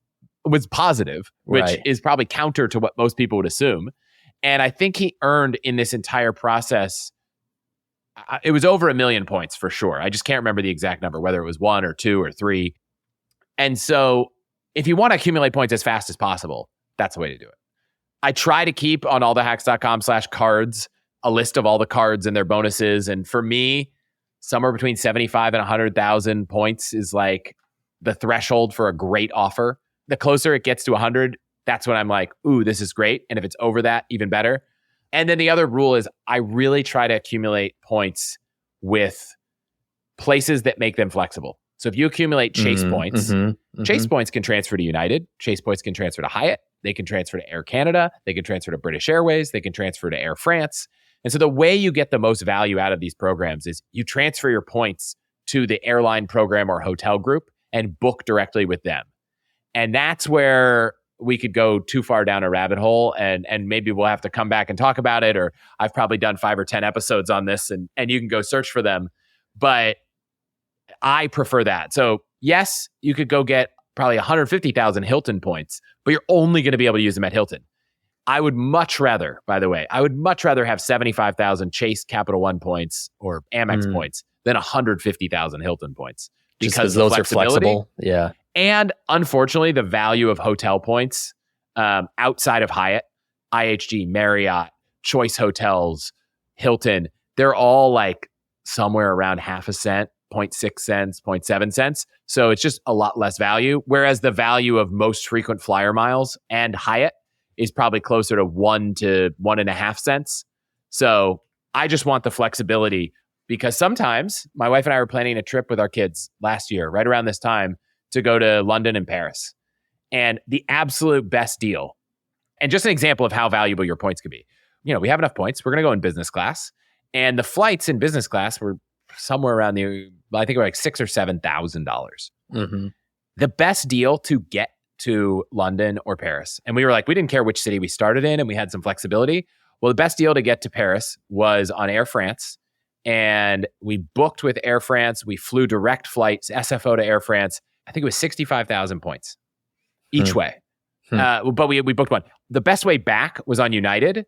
was positive, which is probably counter to what most people would assume. And I think he earned in this entire process, it was over 1 million points for sure. I just can't remember the exact number, whether it was 1 or 2 or 3. And so if you want to accumulate points as fast as possible, that's the way to do it. I try to keep on allthehacks.com/cards a list of all the cards and their bonuses. And for me, somewhere between 75 and 100,000 points is like the threshold for a great offer. The closer it gets to 100, that's when I'm like, ooh, this is great. And if it's over that, even better. And then the other rule is I really try to accumulate points with places that make them flexible. So if you accumulate Chase points, Chase points can transfer to United. Chase points can transfer to Hyatt. They can transfer to Air Canada. They can transfer to British Airways. They can transfer to Air France. And so the way you get the most value out of these programs is you transfer your points to the airline program or hotel group and book directly with them. And that's where we could go too far down a rabbit hole and maybe we'll have to come back and talk about it, or I've probably done 5 or 10 episodes on this and you can go search for them. But I prefer that. So yes, you could go get probably 150,000 Hilton points, but you're only going to be able to use them at Hilton. I would much rather, by the way, have 75,000 Chase Capital One points or Amex points than 150,000 Hilton points. Because those are flexible. Yeah. And unfortunately, the value of hotel points outside of Hyatt, IHG, Marriott, Choice Hotels, Hilton, they're all like somewhere around half a cent, 0.6 cents, 0.7 cents. So it's just a lot less value. Whereas the value of most frequent flyer miles and Hyatt is probably closer to 1 to 1.5 cents. So I just want the flexibility because sometimes my wife and I were planning a trip with our kids last year, right around this time, to go to London and Paris. And the absolute best deal, and just an example of how valuable your points could be. You know, we have enough points. We're going to go in business class. And the flights in business class were somewhere around I think like $6,000 or $7,000. The best deal to get to London or Paris. And we were like, we didn't care which city we started in and we had some flexibility. Well, the best deal to get to Paris was on Air France. And we booked with Air France. We flew direct flights, SFO to Air France. I think it was 65,000 points each way. But we booked one. The best way back was on United.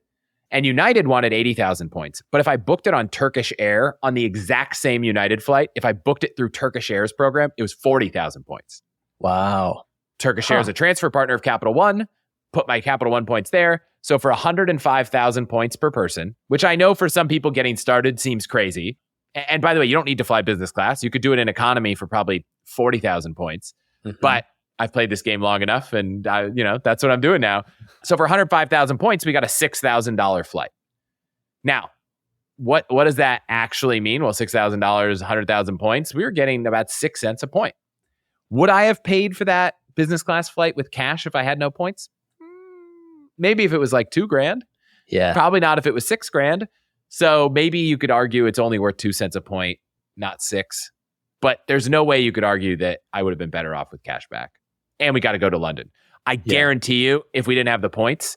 And United wanted 80,000 points. But if I booked it on Turkish Air on the exact same United flight, if I booked it through Turkish Air's program, it was 40,000 points. Wow. Turkish Air is a transfer partner of Capital One. Put my Capital One points there. So for 105,000 points per person, which I know for some people getting started seems crazy. And by the way, you don't need to fly business class. You could do it in economy for probably 40,000 points. But I've played this game long enough and that's what I'm doing now. So for 105,000 points, we got a $6,000 flight. Now, what does that actually mean? Well, $6,000, 100,000 points, we were getting about 6 cents a point. Would I have paid for that business class flight with cash if I had no points? Maybe if it was like $2,000. Yeah. Probably not if it was $6,000. So maybe you could argue it's only worth 2 cents a point, not 6. But there's no way you could argue that I would have been better off with cash back. And we got to go to London. I guarantee you, if we didn't have the points,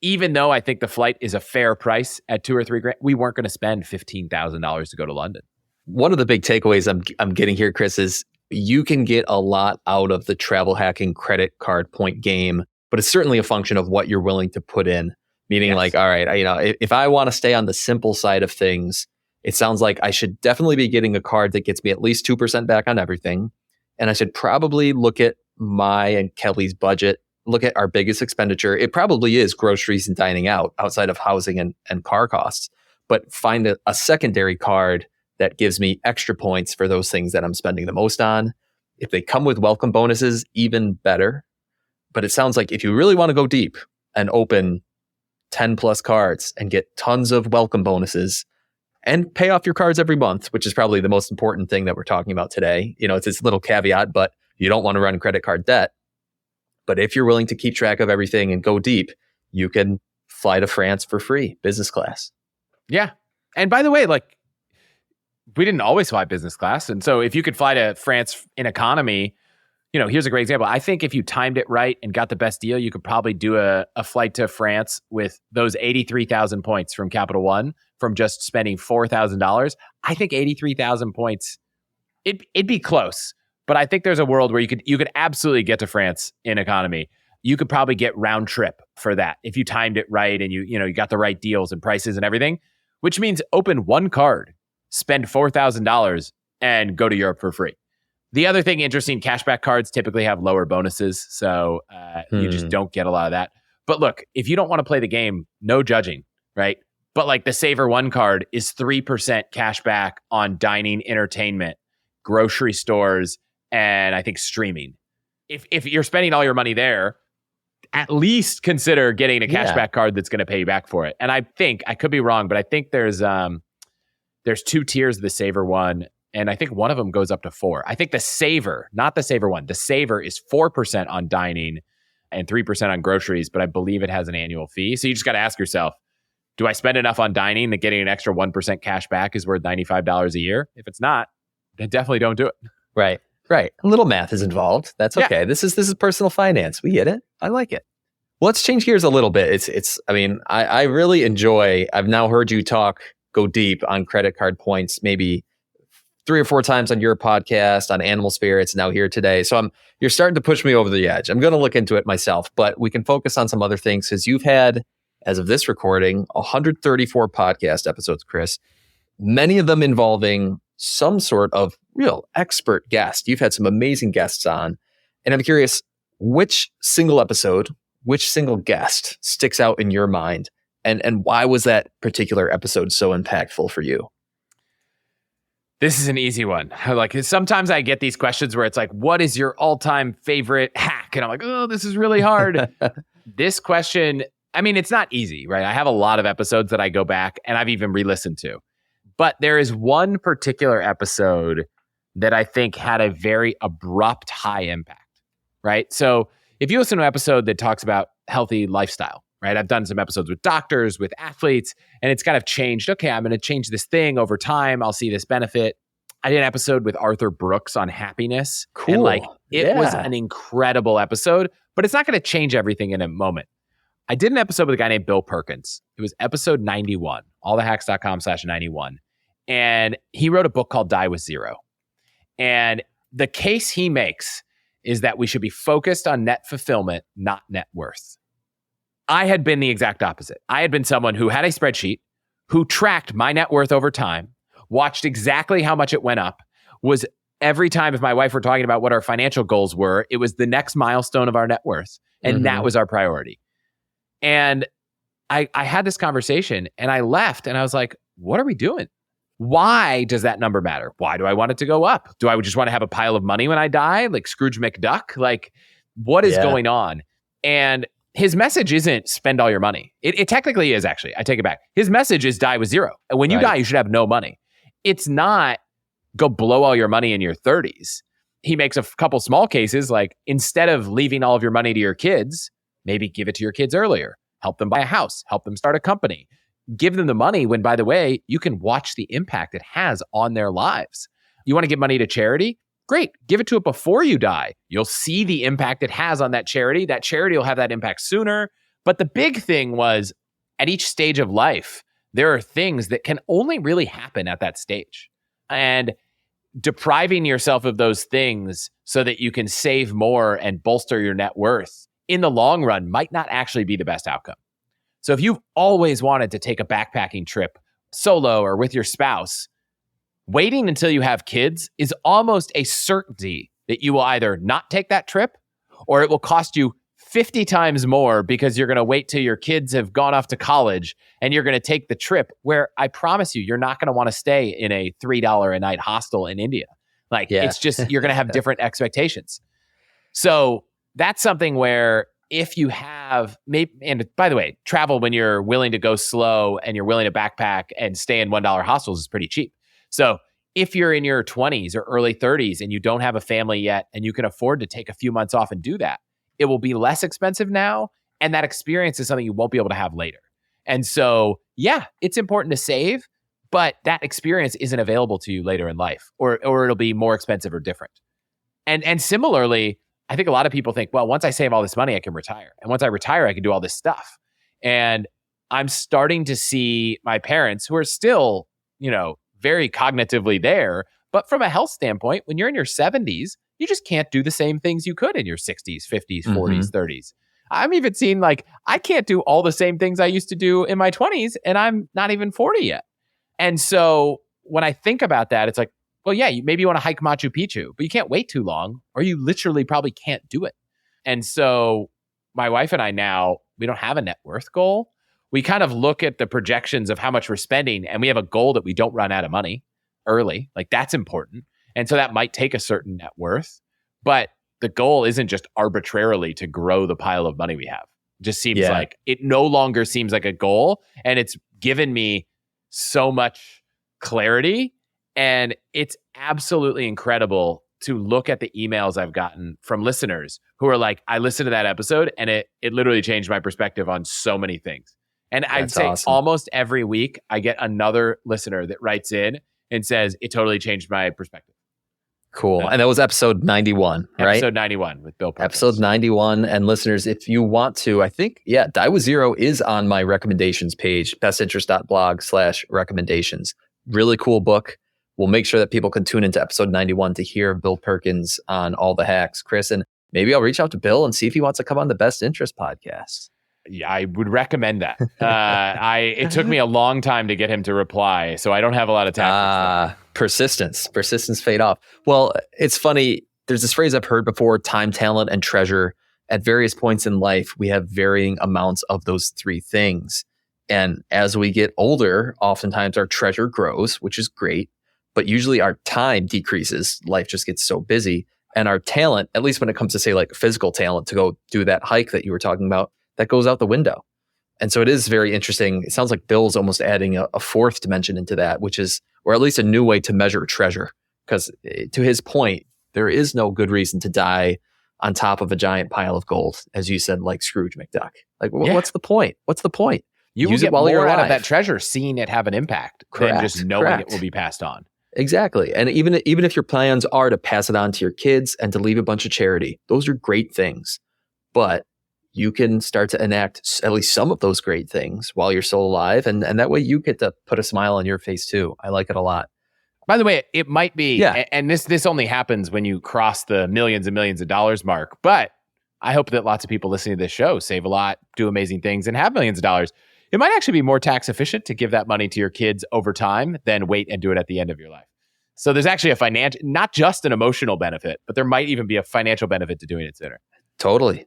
even though I think the flight is a fair price at $2,000 or $3,000, we weren't going to spend $15,000 to go to London. one of the big takeaways I'm getting here, Chris, is you can get a lot out of the travel hacking credit card point game, but it's certainly a function of what you're willing to put in. Meaning, like, all right, if I want to stay on the simple side of things, it sounds like I should definitely be getting a card that gets me at least 2% back on everything. And I should probably look at my and Kelly's budget, look at our biggest expenditure. It probably is groceries and dining out outside of housing and car costs, but find a secondary card that gives me extra points for those things that I'm spending the most on. If they come with welcome bonuses, even better. But it sounds like if you really want to go deep and open 10 plus cards and get tons of welcome bonuses and pay off your cards every month, which is probably the most important thing that we're talking about today. It's this little caveat, but you don't want to run credit card debt. But if you're willing to keep track of everything and go deep, you can fly to France for free, business class. Yeah. And by the way, like, we didn't always fly business class. And so if you could fly to France in economy, here's a great example. I think if you timed it right and got the best deal, you could probably do a flight to France with those 83,000 points from Capital One from just spending $4,000. I think 83,000 points, it'd be close. But I think there's a world where you could absolutely get to France in economy. You could probably get round trip for that if you timed it right and you got the right deals and prices and everything, which means open one card, spend $4,000 and go to Europe for free. The other thing interesting, cashback cards typically have lower bonuses, so you just don't get a lot of that. But look, if you don't want to play the game, no judging, right? But like the Saver One card is 3% cashback on dining, entertainment, grocery stores, and I think streaming. If you're spending all your money there, at least consider getting a cashback card that's going to pay you back for it. And I think, I could be wrong, but I think there's 2 tiers of the Saver One. And I think one of them goes up to 4. I think the Saver, not the Saver One, the Saver is 4% on dining and 3% on groceries, but I believe it has an annual fee. So you just got to ask yourself, do I spend enough on dining that getting an extra 1% cash back is worth $95 a year? If it's not, then definitely don't do it. Right. A little math is involved. That's okay. Yeah. This is personal finance. We get it. I like it. Well, let's change gears a little bit. I really enjoy, I've now heard you go deep on credit card points, maybe 3 or 4 times on your podcast, on Animal Spirits, now here today. So you're starting to push me over the edge. I'm going to look into it myself, but we can focus on some other things because you've had, as of this recording, 134 podcast episodes, Chris, many of them involving some sort of real expert guest. You've had some amazing guests on, and I'm curious, which single episode, which single guest sticks out in your mind, and why was that particular episode so impactful for you? This is an easy one. Like, sometimes I get these questions where it's like, what is your all-time favorite hack? And I'm like, oh, this is really hard. This question, it's not easy, right? I have a lot of episodes that I go back and I've even re-listened to. But there is one particular episode that I think had a very abrupt high impact, right? So if you listen to an episode that talks about healthy lifestyle, right? I've done some episodes with doctors, with athletes, and it's kind of changed. Okay, I'm going to change this thing over time. I'll see this benefit. I did an episode with Arthur Brooks on happiness. Cool. And it was an incredible episode, but it's not going to change everything in a moment. I did an episode with a guy named Bill Perkins. It was episode 91, allthehacks.com/91. And he wrote a book called Die With Zero. And the case he makes is that we should be focused on net fulfillment, not net worth. I had been the exact opposite. I had been someone who had a spreadsheet, who tracked my net worth over time, watched exactly how much it went up, was every time if my wife were talking about what our financial goals were, it was the next milestone of our net worth. And that was our priority. And I had this conversation and I left and I was like, what are we doing? Why does that number matter? Why do I want it to go up? Do I just want to have a pile of money when I die? Like Scrooge McDuck? Like, what is going on? And his message isn't spend all your money. It technically is, actually. I take it back. His message is die with zero. And when you die, you should have no money. It's not go blow all your money in your 30s. He makes a couple small cases, like instead of leaving all of your money to your kids, maybe give it to your kids earlier. Help them buy a house. Help them start a company. Give them the money when, by the way, you can watch the impact it has on their lives. You want to give money to charity? Great. Give it to it before you die. You'll see the impact it has on that charity. That charity will have that impact sooner. But the big thing was at each stage of life, there are things that can only really happen at that stage. And depriving yourself of those things so that you can save more and bolster your net worth in the long run might not actually be the best outcome. So if you've always wanted to take a backpacking trip solo or with your spouse, waiting until you have kids is almost a certainty that you will either not take that trip or it will cost you 50 times more because you're going to wait till your kids have gone off to college and you're going to take the trip where I promise you, you're not going to want to stay in a $3 a night hostel in India. It's just, you're going to have different expectations. So that's something where if you have, and by the way, travel when you're willing to go slow and you're willing to backpack and stay in $1 hostels is pretty cheap. So if you're in your 20s or early 30s and you don't have a family yet and you can afford to take a few months off and do that, it will be less expensive now. And that experience is something you won't be able to have later. And so, yeah, it's important to save, but that experience isn't available to you later in life, or it'll be more expensive or different. And similarly, I think a lot of people think, well, once I save all this money, I can retire. And once I retire, I can do all this stuff. And I'm starting to see my parents who are still, very cognitively there, but from a health standpoint, when you're in your 70s, you just can't do the same things you could in your 60s, 50s, 40s, 30s. I'm even seeing I can't do all the same things I used to do in my 20s, and I'm not even 40 yet. And so when I think about that, it's like, well, yeah, maybe you want to hike Machu Picchu, but you can't wait too long, or you literally probably can't do it. And so my wife and I now, we don't have a net worth goal. We kind of look at the projections of how much we're spending, and we have a goal that we don't run out of money early. That's important. And so that might take a certain net worth, but the goal isn't just arbitrarily to grow the pile of money we have. It just seems like it no longer seems like a goal, and it's given me so much clarity. And it's absolutely incredible to look at the emails I've gotten from listeners who are like, I listened to that episode and it literally changed my perspective on so many things. And I'd say almost every week I get another listener that writes in and says, it totally changed my perspective. Cool. And that was episode 91, right? Episode 91 with Bill Perkins. Episode 91. And listeners, if you want to, I think, Die with Zero is on my recommendations page, bestinterest.blog/recommendations. Really cool book. We'll make sure that people can tune into episode 91 to hear Bill Perkins on all the hacks, Chris. And maybe I'll reach out to Bill and see if he wants to come on the Best Interest podcast. Yeah, I would recommend that. It took me a long time to get him to reply, so I don't have a lot of tactics. Persistence paid off. Well, it's funny. There's this phrase I've heard before: time, talent, and treasure. At various points in life, we have varying amounts of those three things. And as we get older, oftentimes our treasure grows, which is great, but usually our time decreases. Life just gets so busy. And our talent, at least when it comes to say physical talent to go do that hike that you were talking about, that goes out the window. And so it is very interesting. It sounds like Bill's almost adding a fourth dimension into that, which is, or at least a new way to measure treasure. Because to his point, there is no good reason to die on top of a giant pile of gold, as you said, like Scrooge McDuck. What's the point? What's the point? You will get more out of that treasure seeing it have an impact than just knowing it will be passed on. Exactly. And even if your plans are to pass it on to your kids and to leave a bunch of charity, those are great things. But you can start to enact at least some of those great things while you're still alive. And that way you get to put a smile on your face too. I like it a lot. By the way, it might be, and this only happens when you cross the millions and millions of dollars mark. But I hope that lots of people listening to this show save a lot, do amazing things, and have millions of dollars. It might actually be more tax efficient to give that money to your kids over time than wait and do it at the end of your life. So there's actually a financial, not just an emotional benefit, but there might even be a financial benefit to doing it sooner. Totally.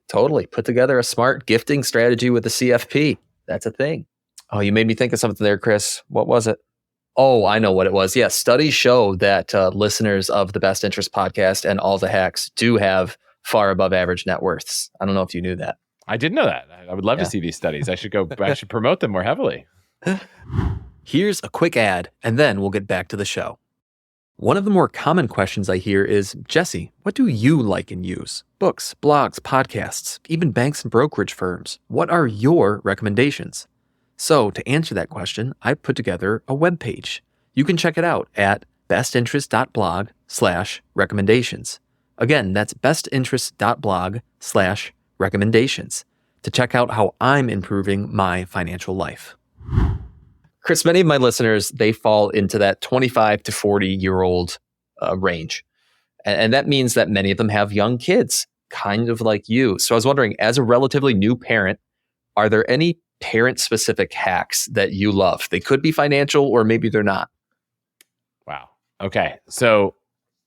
Put together a smart gifting strategy with the CFP. That's a thing. Oh, you made me think of something there, Chris. What was it? Oh, I know what it was. Yeah, studies show that listeners of the Best Interest podcast and all the hacks do have far above average net worths. I don't know if you knew that. I didn't know that. I would love to see these studies. I should promote them more heavily. Here's a quick ad, and then we'll get back to the show. One of the more common questions I hear is, Jesse, what do you like and use? Books, blogs, podcasts, even banks and brokerage firms. What are your recommendations? So to answer that question, I put together a web page. You can check it out at bestinterest.blog/recommendations. Again, that's bestinterest.blog/recommendations to check out how I'm improving my financial life. Chris, many of my listeners, they fall into that 25 to 40-year-old range. And that means that many of them have young kids, kind of like you. So I was wondering, as a relatively new parent, are there any parent-specific hacks that you love? They could be financial or maybe they're not. Wow. Okay. So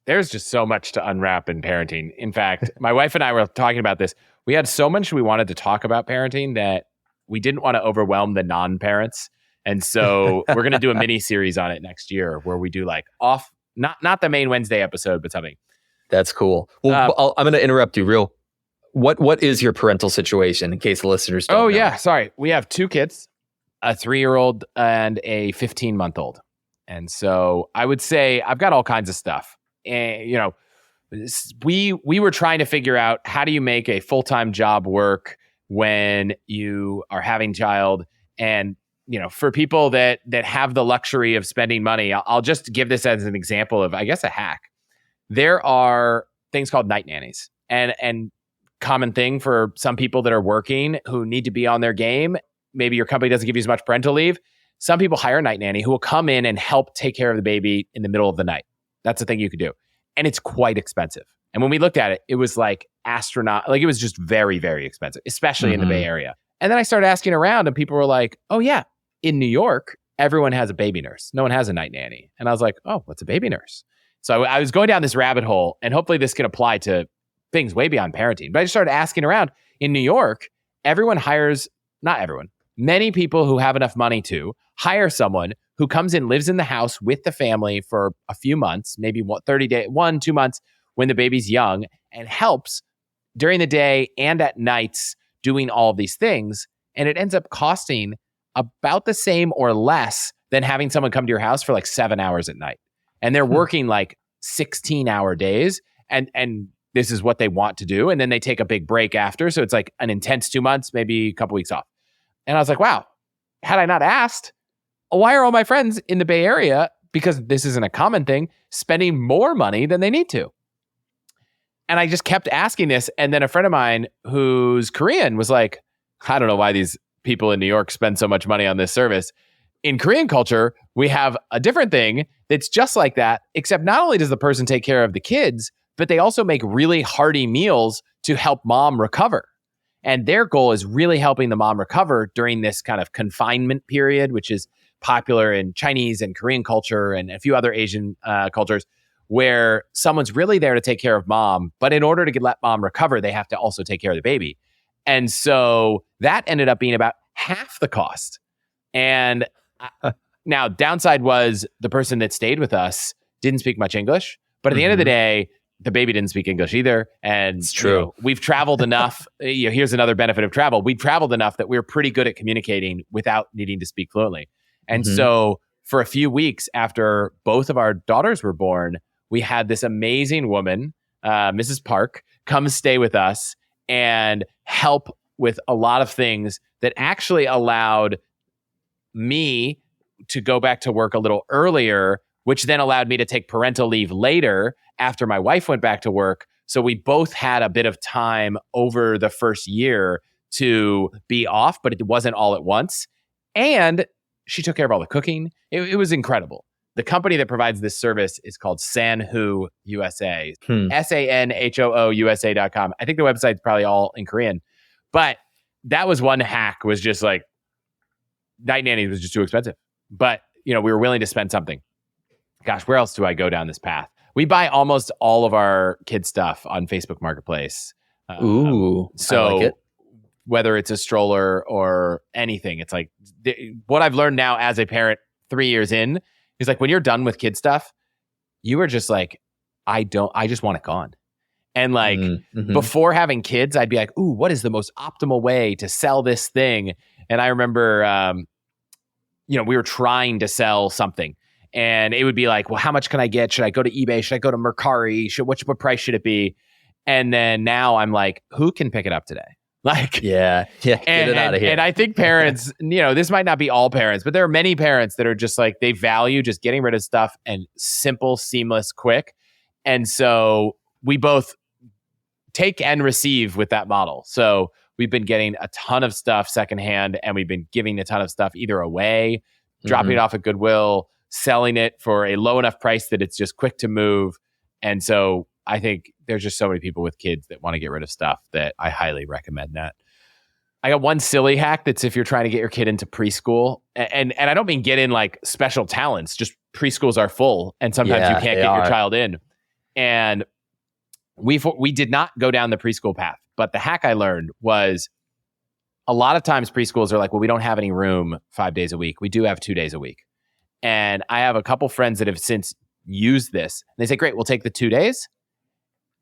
there's just so much to unwrap in parenting. In fact, my wife and I were talking about this. We had so much we wanted to talk about parenting that we didn't want to overwhelm the non-parents. And so we're going to do a mini series on it next year where we do like not the main Wednesday episode, but something. That's cool. Well, I'm going to interrupt you What is your parental situation in case the listeners don't know? Yeah. Sorry. We have 2 kids, a 3-year-old and a 15-month-old. And so I would say I've got all kinds of stuff. And, we were trying to figure out how do you make a full-time job work when you are having child. And, for people that have the luxury of spending money, I'll just give this as an example of, I guess, a hack. There are things called night nannies and common thing for some people that are working who need to be on their game. Maybe your company doesn't give you as much parental leave. Some people hire a night nanny who will come in and help take care of the baby in the middle of the night. That's the thing you could do. And it's quite expensive. And when we looked at it, it was like it was just very, very expensive, especially in the Bay Area. And then I started asking around and people were like, oh yeah, in New York, everyone has a baby nurse. No one has a night nanny. And I was like, oh, what's a baby nurse? So I was going down this rabbit hole, and hopefully this can apply to things way beyond parenting. But I just started asking around. In New York, not everyone, many people who have enough money to hire someone who comes in, lives in the house with the family for a few months, maybe 30 days, 1-2 months when the baby's young, and helps during the day and at nights doing all of these things. And it ends up costing about the same or less than having someone come to your house for like 7 hours at night. And they're working like 16-hour days. And this is what they want to do. And then they take a big break after. So it's like an intense 2 months, maybe a couple weeks off. And I was like, wow, had I not asked, why are all my friends in the Bay Area, because this isn't a common thing, spending more money than they need to? And I just kept asking this. And then a friend of mine who's Korean was like, I don't know why these people in New York spend so much money on this service. In Korean culture, we have a different thing that's just like that, except not only does the person take care of the kids, but they also make really hearty meals to help mom recover. And their goal is really helping the mom recover during this kind of confinement period, which is popular in Chinese and Korean culture and a few other Asian cultures, where someone's really there to take care of mom. But in order to let mom recover, they have to also take care of the baby. And so that ended up being about half the cost. And now, downside was the person that stayed with us didn't speak much English. But at the end of the day, the baby didn't speak English either. And it's true. We've traveled enough. Here's another benefit of travel. We've traveled enough that we're pretty good at communicating without needing to speak fluently. And so for a few weeks after both of our daughters were born, we had this amazing woman, Mrs. Park, come stay with us and help with a lot of things that actually allowed me to go back to work a little earlier, which then allowed me to take parental leave later after my wife went back to work. So we both had a bit of time over the first year to be off, but it wasn't all at once. And she took care of all the cooking. It was incredible. The company that provides this service is called Sanhoo USA, SANHOO USA.com. I think the website's probably all in Korean, but that was one hack, was just like, night nanny was just too expensive. But, we were willing to spend something. Gosh, where else do I go down this path? We buy almost all of our kid stuff on Facebook Marketplace. Ooh, so I like it. Whether it's a stroller or anything, it's like what I've learned now as a parent 3 years in is like when you're done with kid stuff, you are just like, I just want it gone. And like before having kids, I'd be like, ooh, what is the most optimal way to sell this thing? And I remember, we were trying to sell something. And it would be like, well, how much can I get? Should I go to eBay? Should I go to Mercari? What price should it be? And then now I'm like, who can pick it up today? Like, get it out of here. And I think parents, this might not be all parents, but there are many parents that are just like, they value just getting rid of stuff and simple, seamless, quick. And so we both take and receive with that model. So we've been getting a ton of stuff secondhand, and we've been giving a ton of stuff either away dropping it off at Goodwill, selling it for a low enough price that it's just quick to move. And so I think there's just so many people with kids that want to get rid of stuff that I highly recommend that. I got one silly hack that's if you're trying to get your kid into preschool, and I don't mean get in like special talents, just preschools are full and sometimes you can't get your child in. And we did not go down the preschool path, but the hack I learned was a lot of times preschools are like, well, we don't have any room 5 days a week. We do have 2 days a week. And I have a couple friends that have since used this. They say, great, we'll take the 2 days.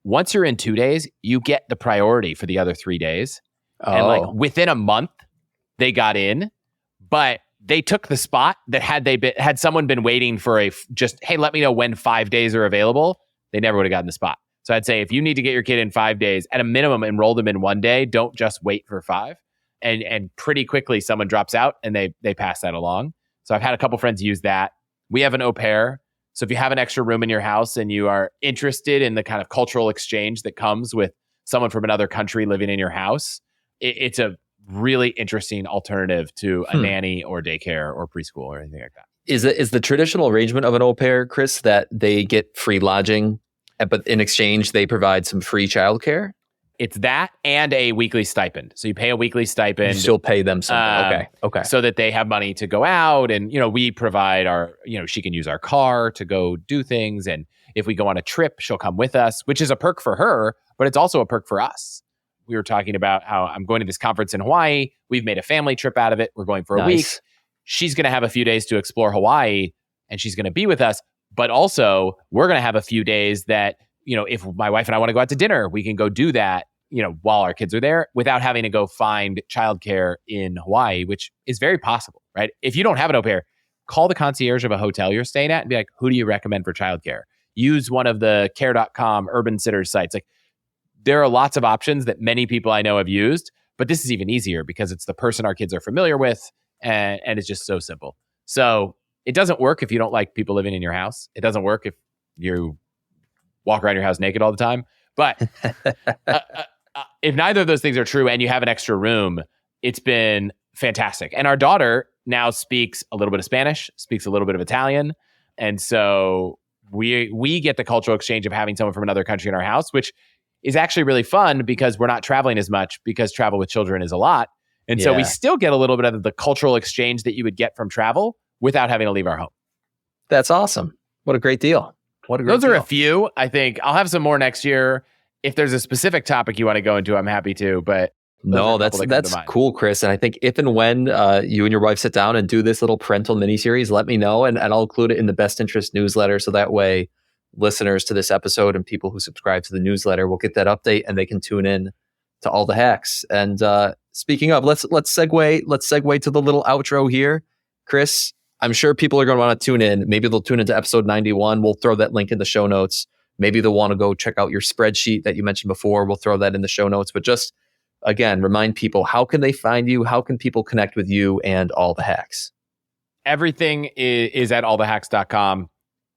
Once you're in 2 days, you get the priority for the other 3 days. And like within a month, they got in, but they took the spot that had someone been waiting for hey, let me know when 5 days are available, they never would have gotten the spot. So I'd say if you need to get your kid in 5 days, at a minimum, enroll them in 1 day. Don't just wait for 5. And pretty quickly, someone drops out and they pass that along. So I've had a couple friends use that. We have an au pair. So if you have an extra room in your house and you are interested in the kind of cultural exchange that comes with someone from another country living in your house, it's a really interesting alternative to a nanny or daycare or preschool or anything like that. Is the traditional arrangement of an au pair, Chris, that they get free lodging, but in exchange they provide some free childcare? It's that and a weekly stipend. So you pay a weekly stipend. You still pay them something. Okay. So that they have money to go out, and we provide she can use our car to go do things, and if we go on a trip, she'll come with us, which is a perk for her, but it's also a perk for us. We were talking about how I'm going to this conference in Hawaii. We've made a family trip out of it. We're going for a week. She's going to have a few days to explore Hawaii, and she's going to be with us. But also, we're going to have a few days that, if my wife and I want to go out to dinner, we can go do that, while our kids are there without having to go find childcare in Hawaii, which is very possible, right? If you don't have an au pair, call the concierge of a hotel you're staying at and be like, who do you recommend for childcare? Use one of the care.com urban sitters sites. Like, there are lots of options that many people I know have used, but this is even easier because it's the person our kids are familiar with, and it's just so simple. So it doesn't work if you don't like people living in your house. It doesn't work if you walk around your house naked all the time. But if neither of those things are true and you have an extra room, it's been fantastic. And our daughter now speaks a little bit of Spanish, speaks a little bit of Italian. And so we get the cultural exchange of having someone from another country in our house, which is actually really fun because we're not traveling as much, because travel with children is a lot. And so we still get a little bit of the cultural exchange that you would get from travel without having to leave our home. That's awesome. What a great deal. Those are a few. I think I'll have some more next year. If there's a specific topic you want to go into, I'm happy to. But no, that's cool, Chris. And I think if and when you and your wife sit down and do this little parental mini-series, let me know, and I'll include it in the Best Interest newsletter. So that way listeners to this episode and people who subscribe to the newsletter will get that update and they can tune in to all the hacks. And speaking of, let's segue to the little outro here. Chris, I'm sure people are going to want to tune in. Maybe they'll tune into episode 91. We'll throw that link in the show notes. Maybe they'll want to go check out your spreadsheet that you mentioned before. We'll throw that in the show notes. But just, again, remind people, how can they find you? How can people connect with you and All the Hacks? Everything is at allthehacks.com.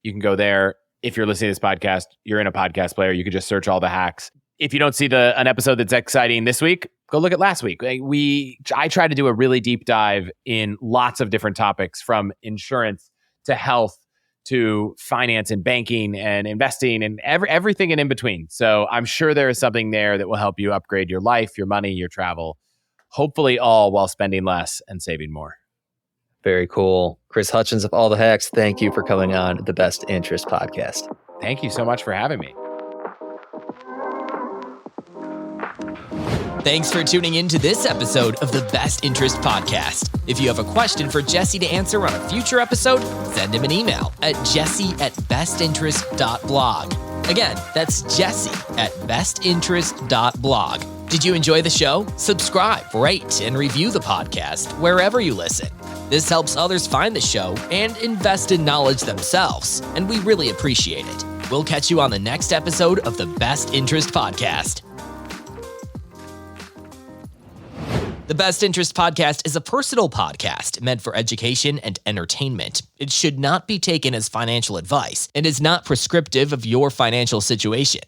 You can go there. If you're listening to this podcast, you're in a podcast player, you could just search All the Hacks. If you don't see an episode that's exciting this week, go look at last week. I try to do a really deep dive in lots of different topics, from insurance to health to finance and banking and investing and everything in between. So I'm sure there is something there that will help you upgrade your life, your money, your travel, hopefully all while spending less and saving more. Very cool. Chris Hutchins of All the Hacks, thank you for coming on the Best Interest podcast. Thank you so much for having me. Thanks for tuning in to this episode of the Best Interest Podcast. If you have a question for Jesse to answer on a future episode, send him an email at jesse@bestinterest.blog. Again, that's jesse@bestinterest.blog. Did you enjoy the show? Subscribe, rate, and review the podcast wherever you listen. This helps others find the show and invest in knowledge themselves, and we really appreciate it. We'll catch you on the next episode of the Best Interest Podcast. The Best Interest Podcast is a personal podcast meant for education and entertainment. It should not be taken as financial advice and is not prescriptive of your financial situation.